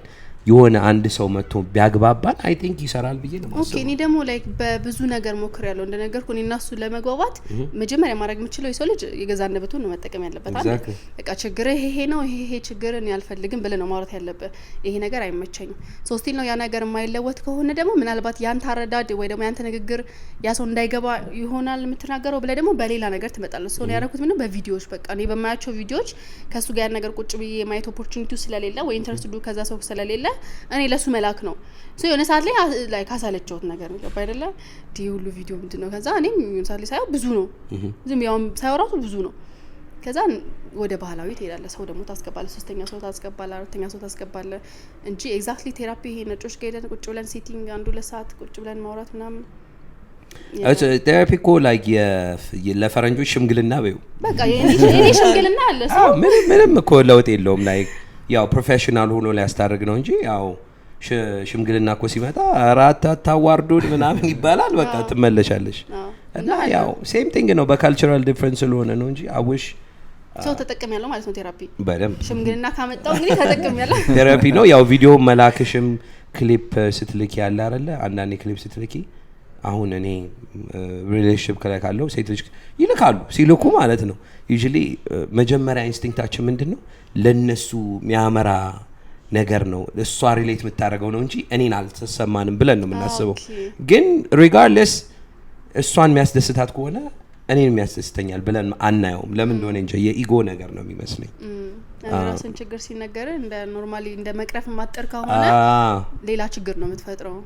የሆነ አንድ ሰው መጥቶ ቢያግባባን አይ ቲንክ ይሰራል ብዬ ነው ማሰብ። ኦኬ እኔ ደግሞ ላይክ በብዙ ነገር ሞክሬያለሁ እንደነገርኩ እኔና እሱ ለመግባባት መጀመሪያ ማድረግ የምችለው የሰው ልጅ የገዛነበቱን ነው መጠቀም ያለበት አይደል? በቃ ችግር ይሄ ነው ይሄ ችግር እኔ አልፈልግም ብለህ ነው ማውራት ያለበት። ይሄ ነገር አይመቸኝም ሶስቲል ነው ያ ነገር የማይለወጥ ከሆነ ደግሞ ምናልባት ያንተ አረዳድ ወይ ደግሞ ያንተ ንግግር ያ ሰው እንዳይገባ ይሆናል የምትናገረው ብለህ ደግሞ በሌላ ነገር ትመጣለህ። ሶ ነው ያደረኩት ምንም በቪዲዮዎች በቃ እኔ በማያቸው ቪዲዮዎች ከሱ ጋር ያን ነገር ቁጭ ብዬ የማየት ኦፖርቹኒቲው ስለሌለ ወይ ኢንተረስቱ ከዛ ሰው ስለሌለ እኔ ለሱ መላክ ነው። ሶ የሆነ ሰዓት ላይ ካሳለችሁት ነገር ነው ገባ አይደለ? ዲ ሁሉ ቪዲዮ ምንድነው? ከዛ እኔም የሆነ ሰዓት ላይ ሳይው ብዙ ነው ዝም ያው ሳይወራው ብዙ ነው። ከዛ ወደ ባህላዊ ትሄዳለህ። ሰው ደግሞ ታስገባለህ፣ ሶስተኛ ሰው ታስገባለህ፣ አራተኛ ሰው ታስገባለህ እንጂ ኤግዛክትሊ ቴራፒ ይሄ ነጮች ጋር ሄደን ቁጭ ብለን ሴቲንግ አንዱ ለሰዓት ቁጭ ብለን ማውራት ምናምን ቴራፒ እኮ ላይክ ለፈረንጆች ሽምግልና በዩ በቃ የኔ ሽምግልና አለ። ሰው ምንም እኮ ለውጥ የለውም። ላይክ ያው ፕሮፌሽናል ሆኖ ሊያስታርግ ነው እንጂ ያው ሽምግልና እኮ ሲመጣ ራት ታዋርዱን ምናምን ይባላል። በቃ ትመለሻለሽ እና ያው ሴም ቲንግ ነው በካልቸራል ዲፈረንስ ስለሆነ ነው እንጂ አውሽ ሰው ተጠቅም ያለው ማለት ነው ቴራፒ በደንብ ሽምግልና ካመጣው እንግዲህ ተጠቅም ያለው ቴራፒ ነው። ያው ቪዲዮ መላክሽም ክሊፕ ስትልኪ ያለ አይደለ? አንዳንዴ ክሊፕ ስትልኪ አሁን እኔ ሪሌሽንሺፕ ከላይ ካለው ሴት ልጅ ይልካሉ ሲልኩ ማለት ነው ዩዥሊ መጀመሪያ ኢንስቲንክታችን ምንድነው ለነሱ የሚያመራ ነገር ነው እሷ ሪሌት የምታደርገው ነው እንጂ እኔን አልተሰማንም ብለን ነው የምናስበው። ግን ሪጋርድለስ እሷን የሚያስደስታት ከሆነ እኔን የሚያስደስተኛል ብለን አናየውም። ለምን እንደሆነ እንጂ የኢጎ ነገር ነው የሚመስለኝ። ራስን ችግር ሲነገር እንደ ኖርማሊ እንደ መቅረፍ ማጠር ከሆነ ሌላ ችግር ነው የምትፈጥረው።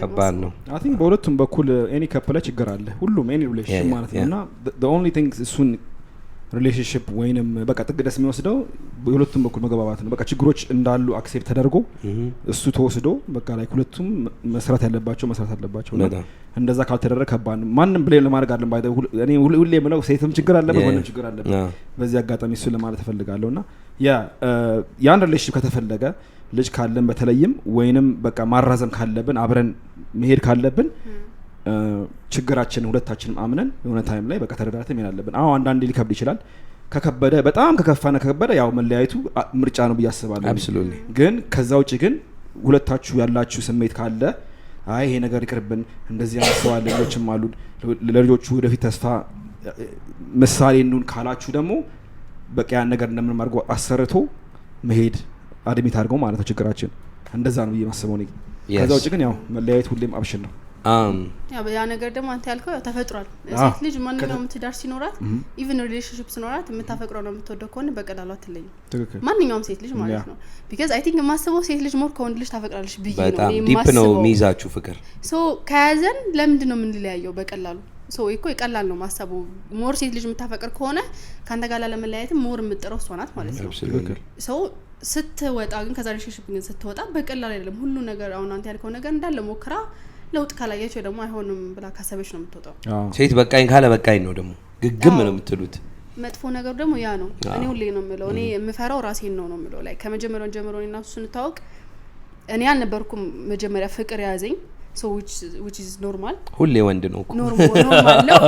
ከባድ ነው። አይ ቲንክ በሁለቱም በኩል ኤኒ ካፕል ችግር አለ ሁሉም ኤኒ ሪሌሽን ማለት ነውና the only thing እሱን ሪሌሽንሺፕ ወይንም በቃ ጥግ ደስ የሚወስደው በሁለቱም በኩል መግባባት ነው። በቃ ችግሮች እንዳሉ አክሴፕት ተደርጎ እሱ ተወስዶ በቃ ላይ ሁለቱም መስራት ያለባቸው እና እንደዛ ካልተደረገ ከባድ ነው። ማንንም ብሌም ለማድረግ አይደለም ባይደ እኔ ሁሌ የምለው ሴትም ችግር አለበት ወንድም ችግር አለበት። በዚህ አጋጣሚ እሱ ለማለት እፈልጋለሁና ያን ሪሌሽንሺፕ ከተፈለገ ልጅ ካለን በተለይም ወይንም በቃ ማራዘም ካለብን አብረን መሄድ ካለብን ችግራችን ሁለታችንም አምነን የሆነ ታይም ላይ በቃ ተረዳተን ምን አለብን። አዎ አንዳንዴ ሊከብድ ይችላል። ከከበደ በጣም ከከበደ ያው መለያየቱ ምርጫ ነው ብዬ አስባለሁ። አብሶሉትሊ። ግን ከዛ ውጪ ግን ሁለታችሁ ያላችሁ ስሜት ካለ አይ ይሄ ነገር ይቅርብን እንደዚህ ያስዋል ልጆችም አሉ ለልጆቹ ወደፊት ተስፋ ምሳሌ እንሁን ካላችሁ ደግሞ በቃ ያን ነገር እንደምን ማርጎ አሰርቶ መሄድ አድሚት አድርገው ማለት ነው ችግራችን እንደዛ ነው ብዬ ማስበው ነው። ከዛ ውጪ ግን ያው መለያየት ሁሌም አብሽን ነው። ያ ነገር ደግሞ አንተ ያልከው ተፈጥሯል። ሴት ልጅ ማንኛውም ትዳር ሲኖራት ኢቭን ሪሌሽንሺፕ ሲኖራት የምታፈቅረው ነው የምትወደው ከሆነ በቀላሉ አትለይም። ማንኛውም ሴት ልጅ ማለት ነው። ቢካዝ አይ ቲንክ የማስበው ሴት ልጅ ሞር ከወንድ ልጅ ታፈቅራለች ብዬ ነው በጣም ዲፕ ነው የሚይዛችሁ ፍቅር። ሶ ከያዘን ለምንድን ነው የምንለያየው በቀላሉ? ሶ እኮ ይቀላል ነው ማሰቡ። ሞር ሴት ልጅ የምታፈቅር ከሆነ ካንተ ጋር ለመለያየትም ሞር የምትጥረው እሷ ናት ማለት ነው። ሶ ስትወጣ ግን ከዛ ሪሌሽንሺፕ ግን ስትወጣ በቀላል አይደለም ሁሉ ነገር። አሁን አንተ ያልከው ነገር እንዳለ ሞክራ ለውጥ ካላያቸው ደግሞ አይሆንም ብላ ካሰበች ነው የምትወጣው። ሴት በቃኝ ካለ በቃኝ ነው ደግሞ ግግም ነው የምትሉት። መጥፎ ነገር ደግሞ ያ ነው። እኔ ሁሌ ነው የምለው እኔ የምፈራው ራሴን ነው የምለው ላይ ከመጀመሪያው ጀምሮ እኔና እሱ ስንታወቅ እኔ አልነበርኩም መጀመሪያ ፍቅር ያዘኝ so which is normal ሁሌ ወንድ ነው normal ነው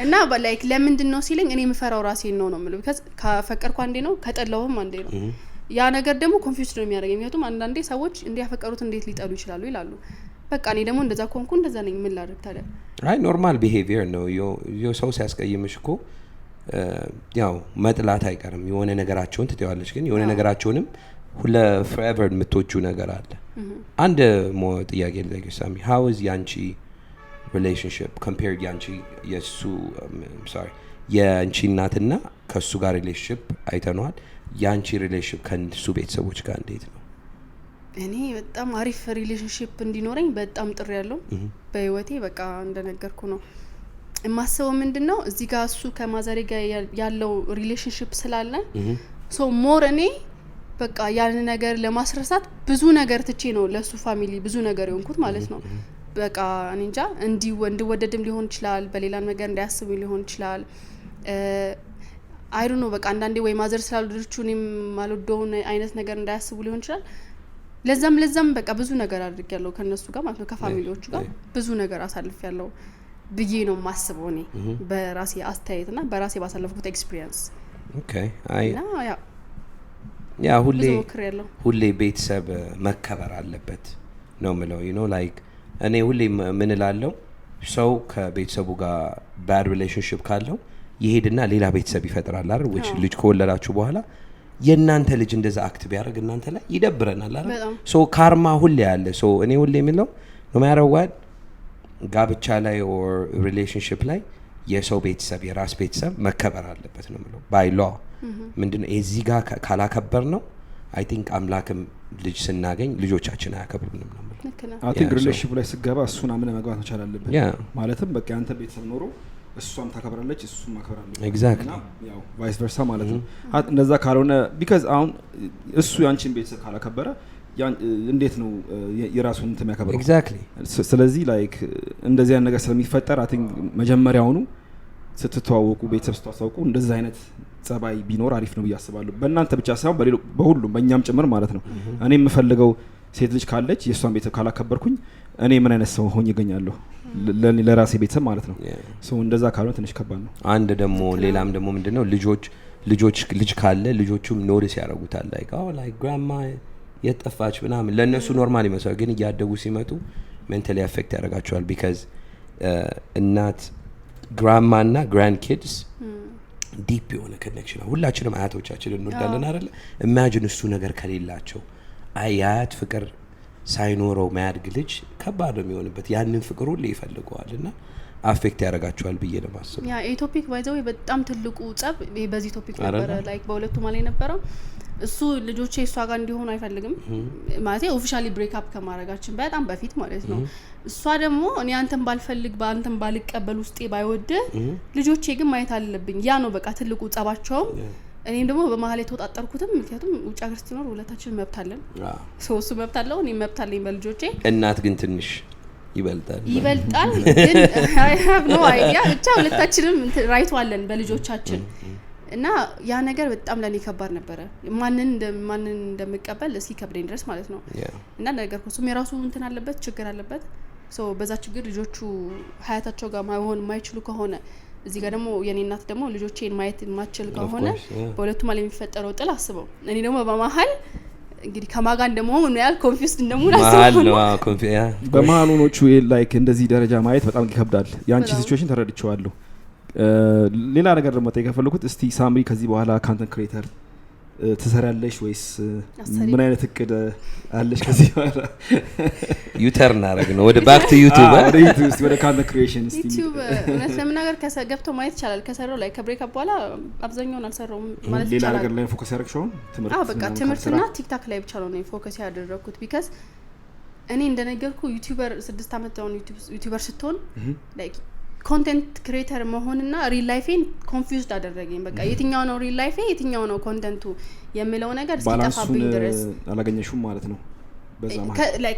እና like ለምንድን ነው ሲለኝ እኔ የምፈራው ራሴን ነው የምለው because ካፈቀርኩ አንዴ ነው ከጠላውም አንዴ ነው። ያ ነገር ደግሞ ኮንፊውዝ ነው የሚያደርገኝ ምክንያቱም አንዳንዴ ሰዎች እንዲያፈቀሩት እንዴት ሊጠሉ ይችላሉ ይላሉ። በቃ እኔ ደግሞ እንደዛ ኮንኩ እንደዛ ነኝ ምን ላድርግ ታዲያ? አይ ኖርማል ቢሄቪየር ነው ዮ ሰው ሲያስቀይምሽ እኮ ያው መጥላት አይቀርም የሆነ ነገራቸውን ትተዋለች ግን የሆነ ነገራቸውንም ሁለ forever የምትወጁ ነገር አለ። አንድ ጥያቄ ልጠይቅሽ ሳሚ how is ያንቺ relationship compared ያንቺ የሱ የአንቺ እናትና ከሱ ጋር relationship አይተነዋል ያንቺ relationship ከሱ ቤተሰቦች ጋር እንዴት ነው? እኔ በጣም አሪፍ ሪሌሽንሺፕ እንዲኖረኝ በጣም ጥሪ ያለው በህይወቴ በቃ እንደነገርኩ ነው የማስበው ምንድነው እዚህ ጋር እሱ ከማዘሬ ጋር ያለው ሪሌሽንሺፕ ስላለ ሶ ሞር እኔ በቃ ያን ነገር ለማስረሳት ብዙ ነገር ትቼ ነው ለሱ ፋሚሊ ብዙ ነገር የሆንኩት ማለት ነው። በቃ እኔ እንጃ እንዲወደድም ሊሆን ይችላል በሌላ ነገር እንዳያስቡ ሊሆን ይችላል አይ ዶንት ኖ በቃ አንዳንዴ ወይ ማዘር ስላልወደደችው እኔም ማልወደውን አይነት ነገር እንዳያስቡ ሊሆን ይችላል። ለዛም በቃ ብዙ ነገር አድርጌያለሁ ከነሱ ጋር ማለት ነው ከፋሚሊዎቹ ጋር ብዙ ነገር አሳልፌያለሁ ብዬ ነው ማስበው እኔ በራሴ አስተያየትና በራሴ ባሳለፍኩት ኤክስፒሪየንስ። ኦኬ አይ ያ ሁሌ ቤተሰብ መከበር አለበት ነው ምለው you know like እኔ ሁሌ ምን እላለሁ ሰው ከቤተሰቡ ጋር bad relationship ካለው ይሄድና ሌላ ቤተሰብ ይፈጥራል አይደል which ልጅ ከወለዳችሁ በኋላ የናንተ ልጅ እንደዛ አክት ቢያደርግ እናንተ ላይ ይደብረናል አይደል so ካርማ ሁሌ ያለ so እኔ ሁሌ የምለው no matter what ጋብቻ ላይ or relationship ላይ የሰው ቤተሰብ የራስ ቤተሰብ መከበር አለበት ነው ምለው by law ምንድነው እዚህ ጋር ካላከበር ነው I think አምላክም ልጅ ስናገኝ ልጆቻችን አያከብሩንም ነው ምለው I think relationship ላይ ስገባ እሱን አምነ መግባት መቻል አለበት ማለትም በቃ አንተ ቤተሰብ ኖሮ እሷም ታከብራለች እሱም ማከብራለች exactly ያው vice versa ማለት ነው እንደዛ ካልሆነ because አሁን እሱ ያንቺን ቤተሰብ ካላከበረ እንዴት ነው የራሱን እንትን የሚያከብረው exactly ስለዚህ like እንደዚህ አይነት ነገር ስለሚፈጠር I think መጀመሪያውኑ ስትተዋወቁ ቤተሰብ ስትተዋወቁ እንደዛ አይነት ጸባይ ቢኖር አሪፍ ነው ያስባለሁ በእናንተ ብቻ ሳይሆን በሁሉም በእኛም ጭምር ማለት ነው እኔ የምፈልገው ሴት ልጅ ካለች የሷን ቤተሰብ ካላከበርኩኝ እኔ ምን አይነት ሰው ሆኜ እገኛለሁ ለራሴ ቤተሰብ ማለት ነው ሶ እንደዛ ካልሆነ ትንሽ ከባድ ነው አንድ ደግሞ ሌላም ደግሞ ምንድነው ልጅ ካለ ልጆቹም ኖቲስ ያደርጉታል like grandma የጠፋች ምናምን ለነሱ ኖርማል ይመስላል ግን እያደጉ ሲመጡ mentally affect ያደርጋቸዋል because እናት grandma እና grandkids ዲፕ የሆነ ኮኔክሽን ሁላችንም አያቶቻችን እንወዳለን አይደል ኢማጂን እሱ ነገር ከሌላቸው አያት ፍቅር ሳይኖረው ማያድግ ልጅ ከባድ ነው የሚሆንበት ያንን ፍቅር ሁሉ ይፈልገዋልና አፌክት ያደርጋቸዋል ብዬ ነው ማሰብ ያ ቶፒክ ባይዘው በጣም ትልቁ ጸብ በዚህ ቶፒክ ነበር ላይክ በሁለቱ ማለት ነበረው እሱ ልጆቼ እሷ ጋር እንዲሆኑ አይፈልግም ማለት ኦፊሻሊ ብሬክ አፕ ከማረጋችን በጣም በፊት ማለት ነው እሷ ደግሞ እኔ አንተን ባልፈልግ በአንተን ባልቀበል ውስጤ ባይወድ ልጆቼ ግን ማየት አለብኝ ያ ነው በቃ ትልቁ ጸባቸው እኔም ደግሞ በመሀል የተወጣጣርኩትም ምክንያቱም ውጭ ሀገር ስትኖር ሁለታችን መብታለን ሶስቱ መብታለው እኔ መብታለኝ በልጆቼ እናት ግን ትንሽ ይበልጣል ግን I have no idea ብቻ ሁለታችንም ራይት አለን በልጆቻችን እና ያ ነገር በጣም ለኔ ከባድ ነበር ማንን እንደምቀበል እስኪ ከብደኝ ድረስ ማለት ነው እና ነገርኩሱም የራሱ እንትን አለበት ችግር አለበት ሶ በዛ ችግር ልጆቹ ሀያታቸው ጋር ማይሆን ማይችሉ ከሆነ እዚህ ጋር ደግሞ የኔ እናት ደግሞ ልጆቼን ማየት ማችል ከሆነ በሁለቱ ማለት የሚፈጠረው ጥል አስበው እኔ ደግሞ በመሃል እንግዲህ ከማጋ እንደመሆኑ ነው ያል ኮንፊውዝድ እንደመሆኑ አስበው በመሃሉኖቹ ላይክ እንደዚህ ደረጃ ማየት በጣም ይከብዳል ያንቺ ሲቹዌሽን ተረድቼዋለሁ ሌላ ነገር ደግሞ ተይከፈልኩት እስቲ ሳምሪ ከዚህ በኋላ ካንተን ክሬተር ትሰራለሽ ወይስ ምን አይነት እቅድ አለሽ ከዚህ በኋላ ዩተርን አረግ ነው ወደ ባክ ቱ ዩቲዩብ ወደ ካንተን ክሪኤሽን እስቲ ዩቲዩብ ለምን ነገር ከገብቶ ማየት ይችላል ከሰራው ላይ ከብሬክ አፕ በኋላ አብዛኛውን አልሰራውም ማለት ይችላል ሌላ ነገር ላይ ፎከስ ያደርግሽው በቃ ትምህርትና ቲክታክ ላይ ብቻ ነው ፎከስ ያደረኩት ቢካዝ እኔ እንደነገርኩ ዩቲዩበር 6 አመት ነው ዩቲዩበር ስትሆን ላይክ ኮንቴንት ክሬተር መሆንና ሪል ላይፌን ኮንፊውዝድ አደረገኝ በቃ የትኛው ነው ሪል ላይፌ የትኛው ነው ኮንቴንቱ የሚለው ነገር ሲጠፋብኝ ድረስ አላገኘሽውም ማለት ነው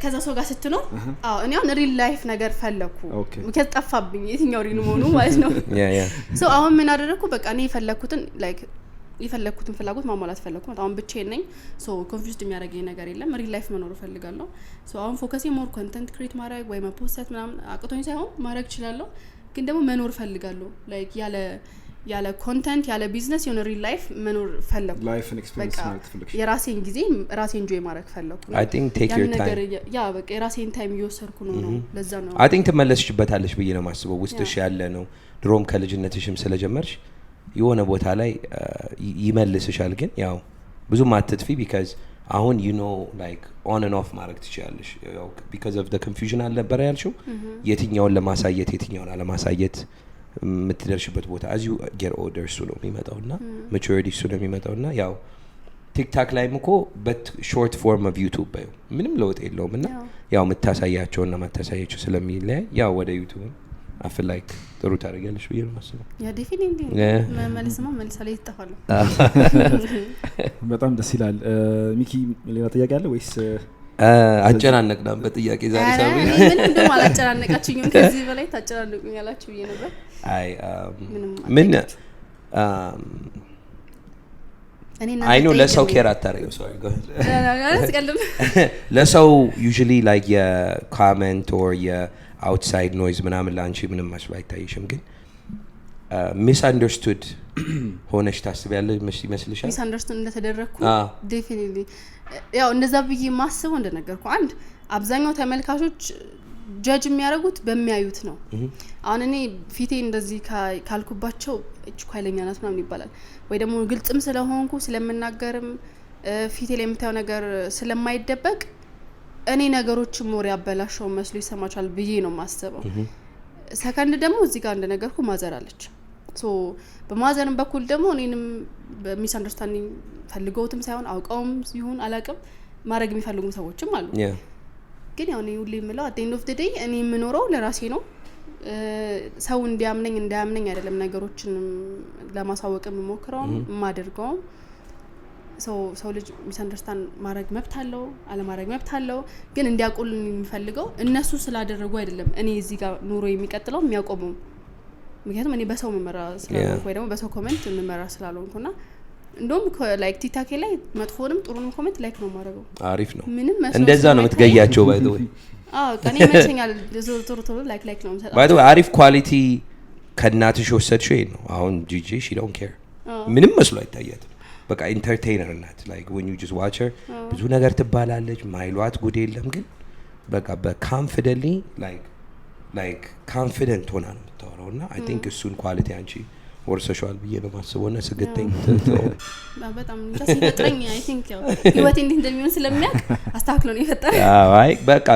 ከዛ ሰው ጋር ስትኖር አዎ እኔ አሁን ሪል ላይፍ ነገር ፈለኩ ምክንያት ጠፋብኝ የትኛው ሪል መሆኑ ማለት ነው ሶ አሁን ምን አደረኩ በቃ እኔ የፈለኩትን ፍላጎት ማሟላት ፈለኩ ማለት አሁን ብቻዬን ነኝ ሶ ኮንፊውዝድ የሚያደርገኝ ነገር የለም ሪል ላይፍ መኖር ፈልጋለሁ ሶ አሁን ፎከሴ ሞር ኮንቴንት ክሬት ማድረግ ወይ መፖስት ምናምን አቅቶኝ ሳይሆን ማድረግ እችላለሁ ግን ደግሞ መኖር ፈልጋለሁ ላይክ ያለ ኮንቴንት ያለ ቢዝነስ የሆነ ሪል ላይፍ መኖር ፈለኩ ላይፍ ኤክስፒሪየንስ ማለት ፈልግሽ የራሴን ጊዜ ራሴን ኢንጆይ ማድረግ ፈለኩ I think take your time ያ በቃ የራሴን ታይም እየወሰድኩ ነው ለዛ ነው I think ትመለስሽበታለሽ ብዬ ነው ማስበው ውስጥሽ ያለ ነው ድሮም ከልጅነትሽም ስለጀመርሽ የሆነ ቦታ ላይ ይመልስሻል ግን ያው ብዙም አትጥፊ because አሁን you know like on and off ማድረግ ትችያለሽ ያው because of the confusion አልነበረ ያልሽው የትኛውን ለማሳየት የትኛውን አለማሳየት የምትደርሽበት ቦታ as you get older እሱ ነው የሚመጣውና maturity እሱ ነው የሚመጣውና ያው ቲክታክ ላይም እኮ but short form of YouTube ባዩ ምንም ለውጥ የለውም እና ያው የምታሳያቸውና ማታሳያቸው ስለሚለያይ ያው ወደ YouTube I feel like ጥሩ ታደርጊያለሽ ብዬ ነው የማስበው ያ ዴፊኒትሊ መልሳሌ ይተፋሉ በጣም ደስ ይላል ሚኪ ሌላ ጥያቄ አለ ወይስ አጨናነቅናም በጥያቄ ዛሬ ሳቢ ምንም እንደው አላጨናነቃችሁኝም ከዚህ በላይ ታጨናነቁኛላችሁ ብዬ ነበር አይ ምን I know ለሰው ኬር አታረገው sorry go ahead ለሰው usually like comment or outside noise ምናምን ላንቺ ምንም መስሎ አይታይሽም ግን misunderstood ሆነሽ ታስቢያለሽ ይመስልሻል misunderstood እንደተደረኩ definitely ያው እንደዛ ብዬ ማስበው እንደነገርኩ አንድ አብዛኛው ተመልካቾች ጀጅ የሚያደርጉት በሚያዩት ነው አሁን እኔ ፊቴ እንደዚህ ካልኩባቸው እቺ ኃይለኛ ናት ምናምን ይባላል ወይ ደግሞ ግልጽም ስለሆንኩ ስለምናገርም ፊቴ ላይ የምታየው ነገር ስለማይደበቅ እኔ ነገሮች ሞር ያበላሽው መስሎ ይሰማቻል ብዬ ነው ማስበው ሰከንድ ደግሞ እዚህ ጋር እንደነገርኩ ማዘር አለች ሶ በማዘርም በኩል ደግሞ እኔንም በሚስ አንደርስታንዲንግ ፈልገውትም ሳይሆን አውቀውም ይሁን አላቅም ማድረግ የሚፈልጉ ሰዎችም አሉ ግን ያው ነው ሁሌ የምለው at the end of the day እኔ የምኖረው ለራሴ ነው ሰው እንዲያምነኝ እንዳያምነኝ አይደለም ነገሮችን ለማሳወቅ የምሞክረው የማደርገው ሰው ልጅ ሚስ አንደርስታንድ ማድረግ መብት አለው አለማድረግ መብት አለው ግን እንዲያቆሉኝ የሚፈልገው እነሱ ስላደረጉ አይደለም እኔ እዚህ ጋር ኑሮ የሚቀጥለው የሚያቆመው ምክንያቱም እኔ በሰው መመራ ስላልሆንኩ ወይ ደግሞ በሰው ኮሜንት መመራ ስላልሆንኩና እንደውም ላይክ ቲክታክ ላይ መጥፎንም ጥሩንም ኮሜንት ላይክ ነው ማድረገው አሪፍ ነው እንደዛ ነው የምትገያቸው by the way ቀኔ መሰኛል ጥሩ ላይክ ነው የምሰጣው by the way አሪፍ ኳሊቲ ከናትሽ ወሰድሽው ነው አሁን ጂጂ she don't care ምንም መስሎ አይታያትም በቃ ኢንተርቴይነር ናት like when you just watch her ብዙ ነገር ትባላለች ማይሏት ጉድ የለም ግን በቃ በconfidently like confident ሆና ነው የምታወራውና I think እሱን ኳሊቲ አንቺ ወርሰሻል ብዬ ነው ማስበውና ስገተኝ በጣም ሲፈጥረኝ I think ያው ህይወቴ እንዴት እንደሚሆን ስለሚያውቅ አስተካክሎ ነው የፈጠረው አይ በቃ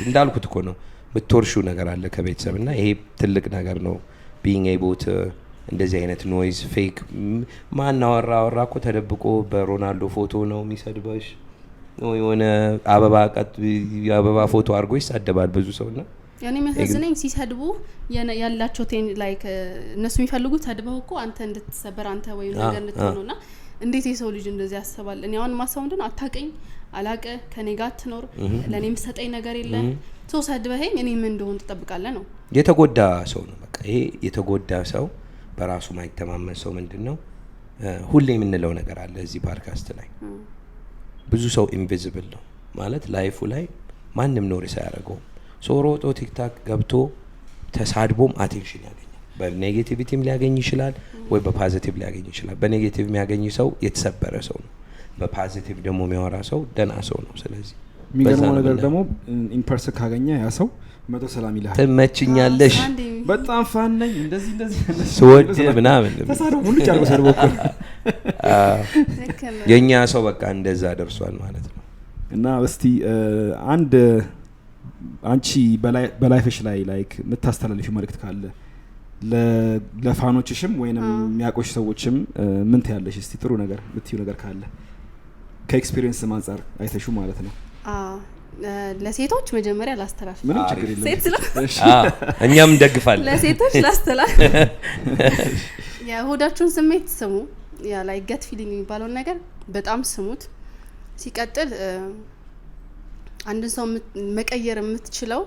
እንዳልኩት እኮ ነው ምትወርሹ ነገር አለ ከቤተሰብና ይሄ ትልቅ ነገር ነው being able to እንደዚህ አይነት ኖይዝ ፌክ ማን አወራ እኮ ተደብቆ በሮናልዶ ፎቶ ነው የሚሰድበሽ ነው የሆነ አበባ ፎቶ አድርጎ ይሳደባል ብዙ ሰውና ያኔ የሚያሳዝነኝ ሲሰድቡ ያላቸው ላይክ እነሱ የሚፈልጉት ሰድበው እኮ አንተ እንድትሰበር አንተ ወይ ነገር እንድትሆነውና እንዴት የሰው ልጅ እንደዚህ ያስባል እኔ አሁን ማሰው እንደሆነ አታቀኝ አላቀ ከኔ ጋር ትኖር ለኔም ሰጠኝ ነገር የለ ሰው ሰድበኸኝ እኔ ምን እንደሆነ ተጠብቃለህ ነው የተጎዳ ሰው ነው በቃ ይሄ የተጎዳ ሰው በራሱ ማይተማመን ሰው ምንድነው ሁሌ የምንለው ነገር አለ እዚህ ፖድካስት ላይ ብዙ ሰው ኢንቪዚብል ነው ማለት ላይፉ ላይ ማንንም ኖሪስ አያረጋው ሶሮጦ ቲክታክ ገብቶ ተሳድቦም አቴንሽን ያገኛል በኔጌቲቪቲም ሊያገኝ ይችላል ወይ በፖዚቲቭ ሊያገኝ ይችላል በኔጌቲቭ የሚያገኝ ሰው የተሰበረ ሰው ነው በፖዚቲቭ ደግሞ የሚያወራ ሰው ደና ሰው ነው ስለዚህ የሚገርመው ነገር ደግሞ ኢን ፐርሰን ካገኘ ያ ሰው መቶ ሰላም ይላል ትመችኛለሽ በጣም ፋን ነኝ እንደዚህ ስወድ ምናምን ተሳደው ሁሉ ጫርጎ ሰድቦ የኛ ሰው በቃ እንደዛ ደርሷል ማለት ነው እና እስቲ አንድ አንቺ በላይፍሽ ላይ ላይክ የምታስተላልፊው መልእክት ካለ ለፋኖችሽም ወይንም የሚያቆሽ ሰዎችም ምን ትያለሽ እስቲ ጥሩ ነገር ምትዩ ነገር ካለ ከኤክስፒሪየንስ አንፃር አይተሹ ማለት ነው ለሴቶች መጀመሪያ ላስተላልፍ ምንም ችግር የለም ሴት ነው እኛም እንደግፋለን ለሴቶች ላስተላልፍ የሆዳችሁን ስሜት ስሙ ያ ላይ ገት ፊሊንግ የሚባለው ነገር በጣም ስሙት ሲቀጥል አንድ ሰው መቀየር የምትችለው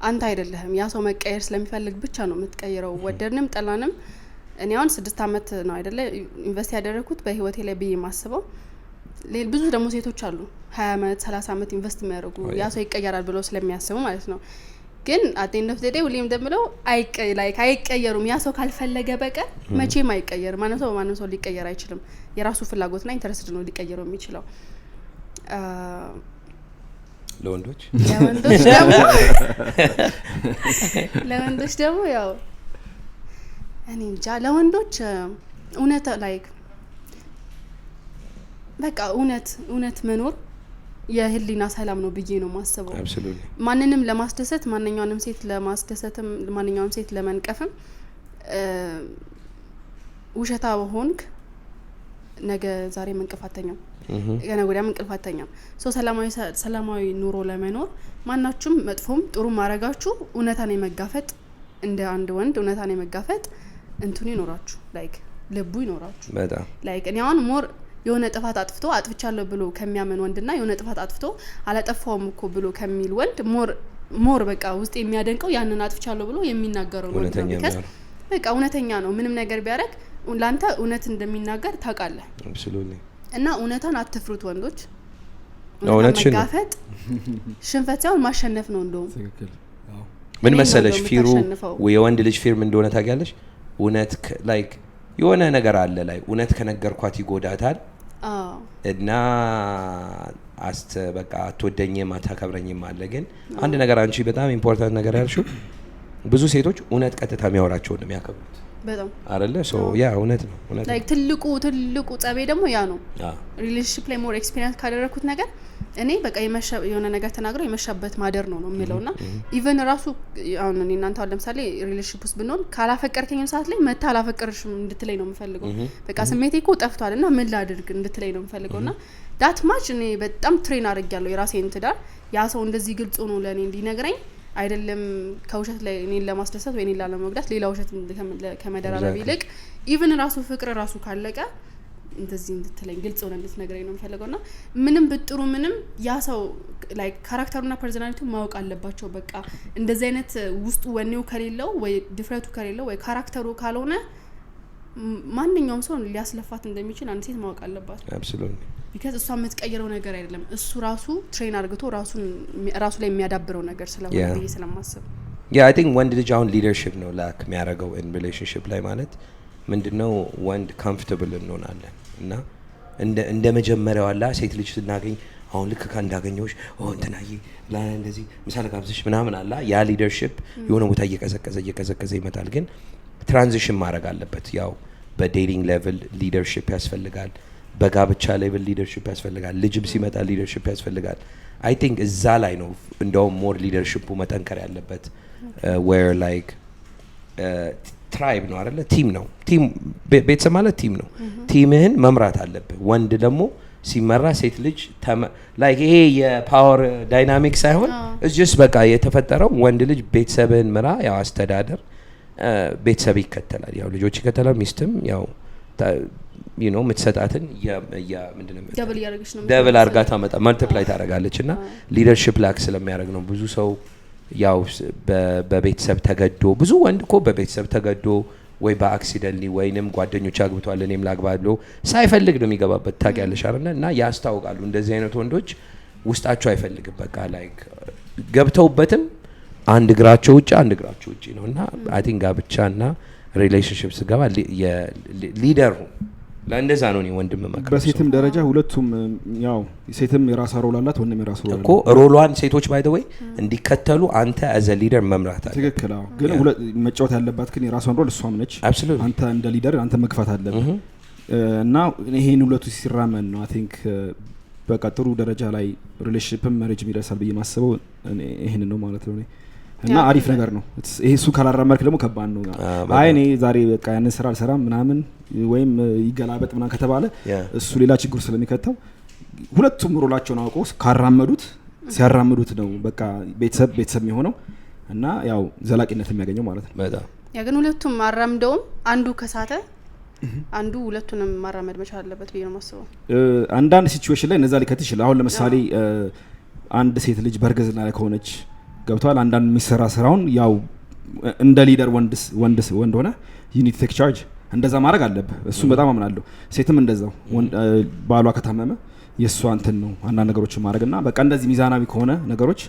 አንተ አይደለህም ያ ሰው መቀየር ስለሚፈልግ ብቻ ነው የምትቀይረው ወደድንም ጠላንም እኔ አሁን 6 አመት ነው አይደለ ኢንቨስት ያደረኩት በህይወቴ ላይ ብዬ ማስበው ብዙ ደግሞ ሴቶች አሉ 20 አመት 30 አመት ኢንቨስት የሚያደርጉ ያ ሰው ይቀየራል ብለው ስለሚያስቡ ማለት ነው ግን at the end of the day ሁሌም እንደምለው አይቀየሩም ያ ሰው ካልፈለገ በቀር መቼም አይቀየርም ማንም ሰው ሊቀየር አይችልም የራሱ ፍላጎትና ኢንተረስት ነው ሊቀየረው የሚችለው ለወንዶች ደግሞ ያው እኔ እንጃ ለወንዶች እውነት በቃ እውነት መኖር የህሊና ሰላም ነው ብዬ ነው ማስበው ማንንም ለማስደሰት ማንኛውንም ሴት ለማስደሰትም ማንኛውንም ሴት ለመንቀፍም ውሸታ ሆንክ ነገ ዛሬ መንቀፋተኛው ገና ወዲያ መንቀፋተኛው ሰላማዊ ኑሮ ለመኖር ማናችሁም መጥፎም ጥሩ ማረጋችሁ እውነታን የመጋፈጥ እንደ አንድ ወንድ እውነታን የመጋፈጥ እንትኑ ይኖራችሁ ልቡ ይኖራችሁ በጣም እኔ አሁን ሞር የሆነ ጥፋት አጥፍቻለሁ ብሎ ከሚያመን ወንድና የሆነ ጥፋት አጥፍቶ አላጠፋውም እኮ ብሎ ከሚል ወንድ ሞር በቃ ውስጥ የሚያደንቀው ያንን አጥፍቻለሁ ብሎ የሚናገረው ነው በቃ እውነተኛ ነው ምንም ነገር ቢያረግ ላንተ እውነት እንደሚናገር ታውቃለህ absolutely እና እውነታን አትፍሩት ወንዶች እውነትሽን መጋፈጥ ሽንፈት ሳይሆን ማሸነፍ ነው እንደውም ትክክል ምን መሰለሽ ፊሩ የወንድ ልጅ ፊርም እንደሆነ ታውቂያለሽ እውነት የሆነ ነገር አለ እውነት ከነገርኳት ይጎዳታል እና በቃ አትወደኝም አታከብረኝም አለ ግን አንድ ነገር አንቺ በጣም ኢምፖርታንት ነገር ያልሽው ብዙ ሴቶች እውነት ቀጥታ የሚያወራቸው ነው የሚያከብሩት በጣም አይደለ ያ እውነት ነው ትልቁ ጸቤ ደግሞ ያ ነው ሪሌሽንሺፕ ላይ ሞር ኤክስፒሪየንስ ካደረኩት ነገር እኔ በቃ የሆነ ነገር ተናግረው የመሻበት ማደር ነው የሚለውና ኢቭን ራሱ አሁን እኔ እናንተ ለምሳሌ ሪሌሽንሺፕ ውስጥ ብንሆን ካላፈቀርከኝ ሰዓት ላይ መታ አላፈቀርሽም እንድትለኝ ነው የምፈልገው በቃ ስሜቴ እኮ ጠፍቷልና ምን ላድርግ እንድትለኝ ነው የምፈልገውና ዳት ማች እኔ በጣም ትሬን አድርጌያለሁ የራሴን ትዳር ያ ሰው እንደዚህ ግልጽ ሆኖ ለኔ እንዲነግረኝ አይደለም ከውሸት ላይ እኔን ለማስደሰት ወይ እኔን ላለመጉዳት ሌላ ውሸት ከመደራረብ ይልቅ ኢቭን ራሱ ፍቅር ራሱ ካለቀ እንደዚህ እንድትለኝ ግልጽ ሆነ እንድትነግረኝ ነው የምፈልገውና ምንም ብጥሩ ምንም ያ ሰው ካራክተሩና ፐርሰናሊቲው ማወቅ አለባቸው በቃ እንደዚህ አይነት ውስጡ ወኔው ከሌለው ወይ ድፍረቱ ከሌለው ወይ ካራክተሩ ካልሆነ ማንኛውም ሰው ሊያስለፋት እንደሚችል አንድ ሴት ማወቅ አለባት absolutely because እሷ የምትቀይረው ነገር አይደለም እሱ ራሱ ትሬን አድርጎ ራሱ ላይ የሚያዳብረው ነገር ስለሆነ ብዬ ስለማስብ I think ወንድ ልጅ አሁን ሊደርሺፕ ነው ላክ የሚያደርገው in relationship ላይ ማለት ምንድነው ወንድ comfortable እንሆናለን እና እንደ መጀመሪያው አላ ሴት ልጅ ስናገኝ አሁን ልክ ካንዳገኘውሽ እንትናዬ እንደዚህ ምሳሌ ጋብዝሽ ምናምን አላ ያ ሊደርሺፕ የሆነ ቦታ እየቀዘቀዘ ይመጣል ግን ትራንዚሽን ማድረግ አለበት ያው በዴቲንግ ሌቭል ሊደርሺፕ ያስፈልጋል በጋብቻ ሌቭል ሊደርሺፕ ያስፈልጋል ልጅም ሲመጣ ሊደርሺፕ ያስፈልጋል I think እዛ ላይ ነው እንደውም ሞር ሊደርሺፑ መጠንከር ያለበት where ትራይብ ነው አይደለ ቲም ነው ቤተሰብ ማለት ቲም ነው ቲምህን መምራት አለብህ ወንድ ደግሞ ሲመራ ሴት ልጅ ይሄ የፓወር ዳይናሚክ ሳይሆን እዚስ በቃ የተፈጠረው ወንድ ልጅ ቤተሰብን ምራ ያው አስተዳደር ቤተሰብ ይከተላል ያው ልጆች ይከተላል ሚስትም ያው ምትሰጣትን ምንድነው ደብል አርጋ ታመጣ መልቲፕላይ ታረጋለችና ሊደርሺፕ ላክ ስለሚያደርግ ነው ብዙ ሰው ያው በቤተሰብ ተገዶ ብዙ ወንድ እኮ በቤተሰብ ተገዶ ወይ በአክሲደንት ወይንም ጓደኞች አግብቷል እኔም ላግባ ብሎ ሳይፈልግ ነው የሚገባበት ታውቂያለሽ አይደል እና ያስታውቃሉ እንደዚህ አይነት ወንዶች ውስጣቸው አይፈልግም በቃ ገብተውበትም አንድ እግራቸው ውጪ ነውና አይ ቲንክ ጋብቻና ሪሌሽንሺፕ ስገባ ሊደር ለእንደዛ ነው ነው ወንድም መከራ በሴትም ደረጃ ሁለቱም ያው ሴትም የራሷ ሮል አላት ወንድም የራሱ ሮል እኮ ሮሏን ሴቶች ባይ ዘ ወይ እንዲከተሉ አንተ as a leader መምራት አለ ትክክል አዎ ግን መጫወት ያለባት ግን የራሷን ሮል እሷም ነች አንተ እንደ ሊደር አንተ መግፋት አለብህ እና ይሄን ሁለቱ ሲራመን ነው I think በቃ ጥሩ ደረጃ ላይ ሪሌሽንሺፕም ማሬጅም ይደርሳል ብዬ ማስበው ይሄን ነው ማለት ነው እና አሪፍ ነገር ነው ይሄ እሱ ካላራመርክ ደግሞ ከባድ ነው አይ እኔ ዛሬ በቃ ያንን ስራ አልሰራም ምናምን ወይም ይገላበጥ ምናምን ከተባለ እሱ ሌላ ችግር ስለሚከተው ሁለቱም ሮላቸውን አውቀው ሲያራምዱት ነው በቃ ቤተሰብ የሚሆነው እና ያው ዘላቂነት የሚያገኘው ማለት ነው በጣም ያ ግን ሁለቱም አራምደውም አንዱ ከሳተ አንዱ ሁለቱንም ማራመድ መቻል አለበት ብዬ ነው ማስበው አንዳንድ ሲቹዌሽን ላይ እነዛ ሊከት ይችላል አሁን ለምሳሌ አንድ ሴት ልጅ በእርግዝና ላይ ከሆነች ገብቷል አንዳንድ የሚሰራ ስራውን ያው እንደ ሊደር ወንድ ሆነ ዩኒት ቴክ ቻርጅ እንደዛ ማድረግ አለብህ እሱም በጣም አምናለሁ ሴትም እንደዛው ባሏ ከታመመ የእሷ እንትን ነው አንዳንድ ነገሮችን ማድረግና በቃ እንደዚህ ሚዛናዊ ከሆነ ነገሮች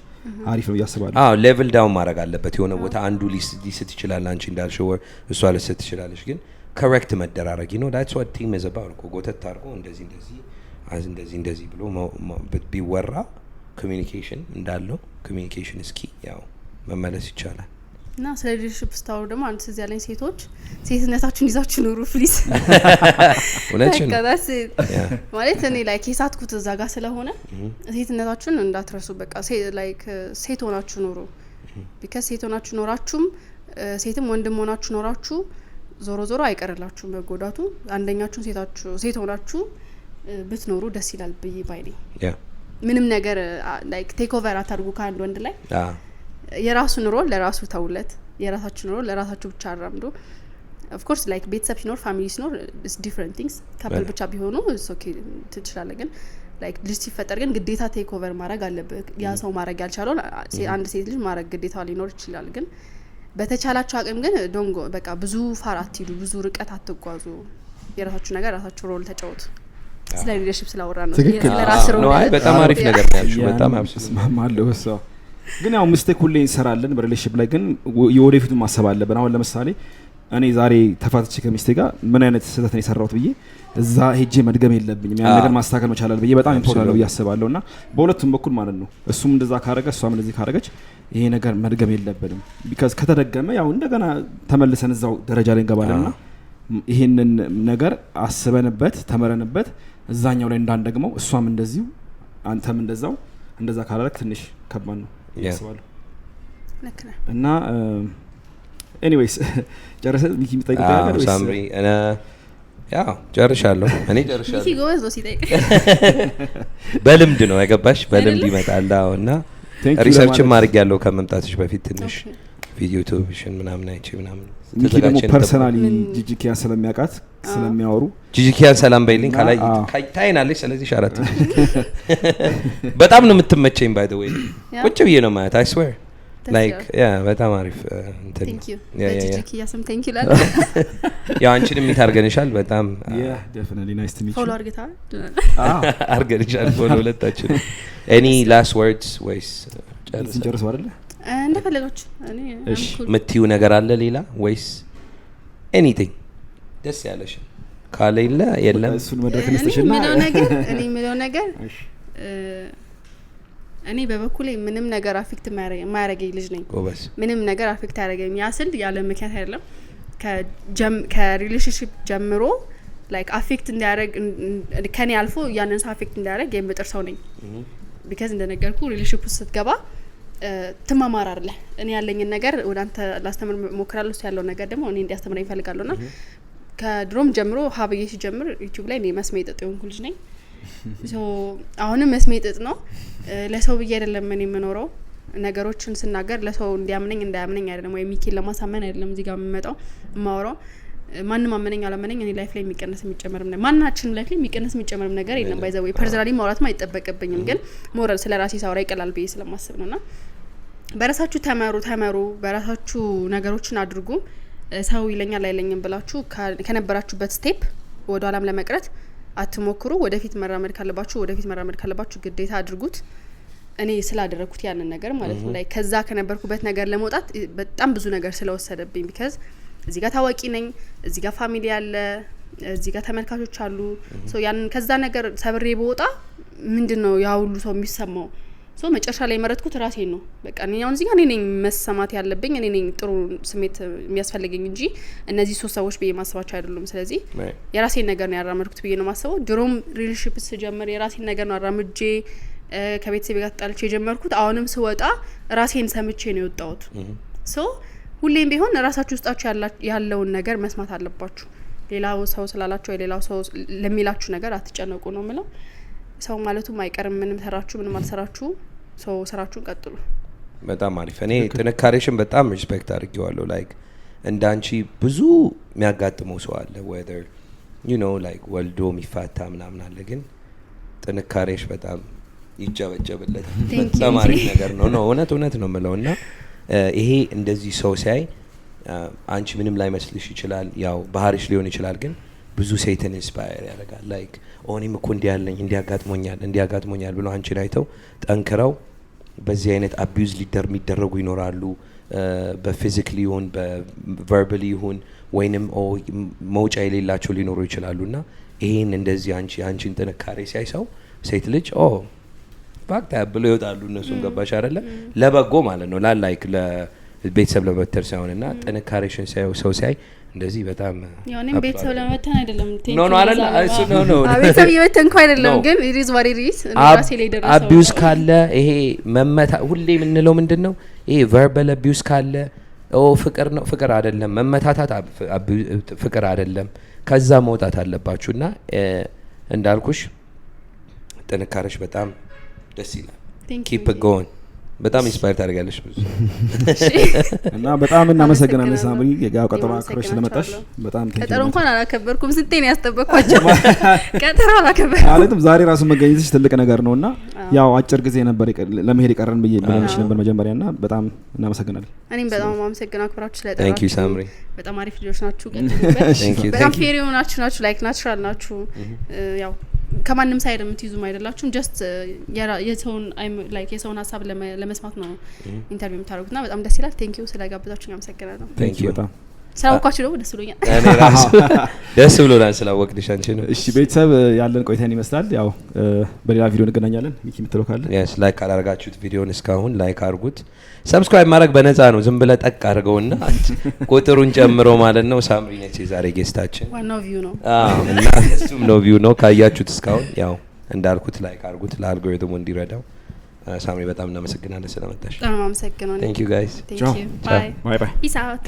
አሪፍ ነው ያስባለሁ ሌቭል ዳውን ማድረግ አለበት የሆነ ቦታ አንዱ ሊስት ይችላል አንቺ እንዳልሽው እሷ ልስት ትችላለች ግን ኮሬክት መደራረግ ነው that's what team is about እኮ ጎተት አድርጎ እንደዚህ ብሎ ቢወራ ኮሚኒኬሽን እንዳለው ኮሚኒኬሽን እስኪ ያው መመለስ ይቻላል እና ስለ ሊደርሺፕ ስታወሩ ደግሞ አንድ ስለዚህ ያለኝ ሴቶች ሴትነታችሁን ይዛችሁ ኑሩ ፕሊዝ እውነትሽን ማለት እኔ ላይክ የሳትኩት እዛ ጋር ስለሆነ ሴትነታችሁን እንዳትረሱ በቃ ላይክ ሴት ሆናችሁ ኑሩ ቢካዝ ሴት ሆናችሁ ኖራችሁም ሴትም ወንድም ሆናችሁ ኖራችሁ ዞሮ አይቀርላችሁም መጎዳቱ አንደኛችሁን ሴት ሆናችሁ ብትኖሩ ደስ ይላል ብዬ ባይ ነኝ ምንም ነገር ላይክ ቴክ ኦቨር አታርጉ ከአንድ ወንድ ላይ የራሱ ኑሮ ለራሱ ተውለት የራሳችሁ ኑሮ ለራሳችሁ ብቻ አራምዱ ኦፍ ኮርስ ላይክ ቤተሰብ ሲኖር ፋሚሊ ሲኖር ኢትስ ዲፈረንት ቲንግስ ካፕል ብቻ ቢሆኑ ኢትስ ኦኬ ትችላለህ ግን ላይክ ልጅ ሲፈጠር ግን ግዴታ ቴክ ኦቨር ማድረግ አለበት ያ ሰው ማድረግ ያልቻለው አንድ ሴት ልጅ ማድረግ ግዴታ ሊኖር ይችላል ግን በተቻላችሁ አቅም ግን ዶንጎ በቃ ብዙ ፋር አትሂዱ ብዙ ርቀት አትጓዙ የራሳችሁ ነገር ራሳችሁ ሮል ተጫወቱ ስለ ሊደርሺፕ ስላወራ ነው ለራስ ሮል ነው አይ በጣም አሪፍ ነገር ነው ያልሽው በጣም አብስማማለሁ እሷ ግን ያው ሚስቴክ ሁሌ እንሰራለን በሪሌሽንሺፕ ላይ ግን የወደፊቱን ማሰብ አለብን አሁን ለምሳሌ እኔ ዛሬ ተፋትቼ ከሚስቴ ጋር ምን አይነት ስህተት ነው የሰራሁት ብዬ እዛ ሄጄ መድገም የለብኝም ያን ነገር ማስተካከል መቻል አለብኝ በጣም ኢምፖርታንት ነው ያስባለሁና በሁለቱም በኩል ማለት ነው እሱም እንደዛ ካረገ እሷም እንደዚህ ካረገች ይሄ ነገር መድገም የለብንም ቢካዝ ከተደገመ ያው እንደገና ተመልሰን እዛው ደረጃ ላይ እንገባለንና ይሄንን ነገር አስበንበት ተመረንበት እዛኛው ላይ እንዳንደግመው እሷም እንደዚሁ አንተም እንደዛው እንደዛ ካላረክ ትንሽ ከባድ ነው ያስባለሁ ለከና እና ኤኒዌይስ ጨረሰ ሚኪ የሚጠይቀው ነገር ወይስ ሳምሪ እኔ ያው ጨርሻለሁ ሚኪ ጎበዝ ነው ሲጠይቅ በልምድ ነው ያገባሽ በልምድ ይመጣል እና ሪሰርች ማድረግ ያለው ከመምጣትሽ በፊት ትንሽ ቪዲዮ ዩቲዩብሽን ምናምን አይቼ ምናምን ተዘጋጀን ፐርሰናሊ ጂጂኪያን ስለሚያውቃት ስለሚያወሩ ጂጂኪያን ሰላም በይልኝ ካላይ ታይናለሽ ስለዚህ ሻራት በጣም ነው የምትመቸኝ ባይ ዘ ዌይ ቁጭ ብዬ ነው ማለት አይ ስዌር ላይክ ያ በጣም አሪፍ እንትን ቴንክ ዩ ጂጂኪያ ሰም ቴንክ ዩ ላል ያ አንቺንም የሚታርገንሻል በጣም ያ ዴፊኒትሊ ናይስ ቱ ሚት ዩ ፎሎ አርግታል አርገንሻል ፎሎ ሁለታችን ኤኒ ላስት ወርድስ ወይስ ጨርሰው አይደለ እንደፈለጋችሁ እኔ ምትዩ ነገር አለ ሌላ ወይስ ኤኒቲንግ ደስ ያለሽ ካለይለ የለም እሱን መድረክ ነስተሽና እኔ ምለው ነገር እኔ በበኩሌ ምንም ነገር አፌክት ማያረገኝ ልጅ ነኝ ጎበስ ምንም ነገር አፌክት ያረገኝ ያስል ያለ ምክንያት አይደለም ከሪሌሽንሺፕ ጀምሮ ላይክ አፌክት እንዲያረግ ከኔ አልፎ ያንን ሰው አፌክት እንዲያረግ የምጥር ሰው ነኝ ቢካዝ እንደነገርኩ ሪሌሽንሺፕ ውስጥ ስትገባ ትማማራለህ እኔ ያለኝን ነገር ወዳንተ ላስተምር ሞክራለሁ ያለው ነገር ደግሞ እኔ እንዲያስተምረኝ ፈልጋለሁና ከድሮም ጀምሮ ሀብዬ ሲጀምር ዩቲዩብ ላይ እኔ መስሜ ጥጥ የሆንኩ ልጅ ነኝ ሶ አሁንም መስሜ ጥጥ ነው ለሰው ብዬ አይደለም እኔ የምኖረው ነገሮችን ስናገር ለሰው እንዲያምነኝ እንዳያምነኝ አይደለም ወይ ሚኪን ለማሳመን አይደለም እዚህ ጋር የምመጣው የማወራው ማንንም አመነኝ አላመነኝ እኔ ላይፍ ላይ የሚቀነስ የሚጨመርም ነገር ማናችንም ላይፍ ላይ የሚቀነስ የሚጨመርም ነገር የለም ባይ ዘ ወይ ፐርሰናሊ ማውራትም አይጠበቅብኝም ግን ሞራል ስለራሴ ሳውራ ይቀላል ብዬ ስለማስብ ነውና በራሳችሁ ተመሩ በራሳችሁ ነገሮችን አድርጉ ሰው ይለኛል አይለኝም ብላችሁ ከነበራችሁበት ስቴፕ ወደ ኋላም ለመቅረት አትሞክሩ ወደፊት መራመድ ካለባችሁ ግዴታ አድርጉት እኔ ስላደረኩት ያንን ነገር ማለት ነው ላይ ከዛ ከነበርኩበት ነገር ለመውጣት በጣም ብዙ ነገር ስለወሰደብኝ ቢካዝ እዚህ ጋር ታዋቂ ነኝ እዚህ ጋር ፋሚሊ አለ እዚህ ጋር ተመልካቾች አሉ ሶ ያን ከዛ ነገር ሰብሬ በወጣ ምንድነው ያ ሁሉ ሰው የሚሰማው ሶ መጨረሻ ላይ መረጥኩት ራሴን ነው በቃ እኛውን እዚህ ጋር እኔ ነኝ መሰማት ያለብኝ እኔ ነኝ ጥሩ ስሜት የሚያስፈልገኝ እንጂ እነዚህ ሶስት ሰዎች በየ ማሰባቸው አይደሉም ስለዚህ የራሴን ነገር ነው ያራመድኩት ብዬ ነው ማሰበው ድሮም ሪሌሽንሺፕ ስጀምር የራሴን ነገር ነው አራምጄ ከቤተሰቤ ጋር ተጣልቼ የጀመርኩት አሁንም ስወጣ ራሴን ሰምቼ ነው የወጣሁት ሶ ሁሌም ቢሆን ራሳችሁ ውስጣችሁ ያለውን ነገር መስማት አለባችሁ ሌላው ሰው ስላላችሁ የሌላው ሰው ለሚላችሁ ነገር አትጨነቁ ነው ምለው ሰው ማለቱም አይቀርም ምንም ሰራችሁ ምንም አልሰራችሁ ሰው ስራችሁን ቀጥሉ በጣም አሪፍ እኔ ጥንካሬሽን በጣም ሪስፔክት አድርጌዋለሁ ላይክ እንዳንቺ ብዙ የሚያጋጥመው ሰው አለ whether you know like ወልዶ የሚፋታ ምናምን አለ ግን ጥንካሬሽ በጣም ይጨበጨብለታል። በጣም አሪፍ ነገር ነው ነው እውነት ነው የምለው እና ይሄ እንደዚህ ሰው ሲያይ አንቺ ምንም ላይ መስልሽ ይችላል ያው ባህሪሽ ሊሆን ይችላል ግን ብዙ ሴትን ኢንስፓየር ያደርጋል ላይክ እኔም እኮ እንዲያጋጥሞኛል ብሎ አንቺን አይተው ጠንክረው በዚህ አይነት አቢዩዝ የሚደረጉ ይኖራሉ በፊዚካሊ ይሁን በቨርባሊ ይሁን ወይንም መውጫ የሌላቸው ሊኖሩ ይችላሉና ይሄን እንደዚህ አንቺን ጥንካሬ ሲያይ ሰው ሴት ልጅ ፋክታ ብሎ ይወጣሉ እነሱም ገባሽ አይደለ ለበጎ ማለት ነው ላይክ ለቤተሰብ ለመተር ሳይሆንና ጥንካሬሽን ሰው ሲያይ እንደዚህ በጣም ያኔም ቤተሰብ ለመተን አይደለም ኖ አይደለ እሱ ኖ ቤተሰብ የመተን እንኳን አይደለም ግን ኢዝ ዋት ኢት ኢዝ ራሴ ላይ ደረሰው አቢዩዝ ካለ ይሄ መመታ ሁሌ የምንለው ምንድነው ይሄ ቨርባል አቢዩዝ ካለ ፍቅር ነው ፍቅር አይደለም መመታታት ፍቅር አይደለም ከዛ መውጣት አለባችሁና እንዳልኩሽ ጥንካሬሽ በጣም ደስ ይላል keep it going በጣም ኢንስፓየር ታደርጋለሽ ብዙ እና በጣም እናመሰግናለን ሳምሪ የጋው ቀጠሮ አክብረሽ ስለመጣሽ በጣም ቀጠሮ እንኳን አላከበርኩም ስንቴ ነው ያስጠበቅኳቸው ቀጠሮ አላከበርኩም ማለትም ዛሬ ራሱ መገኘትሽ ትልቅ ነገር ነውና ያው አጭር ጊዜ ነበር ለመሄድ ይቀርን ብዬሽ ነበር መጀመሪያና በጣም እናመሰግናለን እኔም በጣም አመሰግናለሁ አክብራችሁ ስለጠራችሁ thank you ሳምሪ በጣም አሪፍ ልጆች ናችሁ ቀጥሉበት በጣም ፌር ናችሁ ላይክ ናቹራል ናችሁ ያው ከማንም ሳይድ የምትይዙም አይደላችሁም ጀስት የሰውን ላይክ የሰውን ሀሳብ ለመስማት ነው ኢንተርቪው የምታደርጉትና በጣም ደስ ይላል ቴንክ ዩ ስለጋበዛችሁኝ አመሰግናለሁ thank you በጣም ስላወቃችሁ ደግሞ ደስ ብሎኛል እኔ ራሱ ደስ ብሎናል ስላወቅንሽ አንቺ ነው እሺ ቤተሰብ ያለን ቆይታን ይመስላል ያው በሌላ ቪዲዮ እንገናኛለን ሚኪ የምትለው ካለ yes ላይክ አላረጋችሁት ቪዲዮን እስካሁን ላይክ አድርጉት ሰብስክራይብ ማድረግ በነፃ ነው ዝም ብለ ጠቅ አድርገውና ቁጥሩን ጨምሮ ማለት ነው ሳምሪ ነች የዛሬ ጌስታችን ዋናው ቪው ነው እና እሱም ነው ቪው ነው ካያችሁት እስካሁን ያው እንዳልኩት ላይክ አድርጉት ለአልጎሪትሙ እንዲረዳው ሳምሪ በጣም እናመሰግናለን ስለመጣሽ በጣም አመሰግናለሁ thank you guys thank you bye bye peace out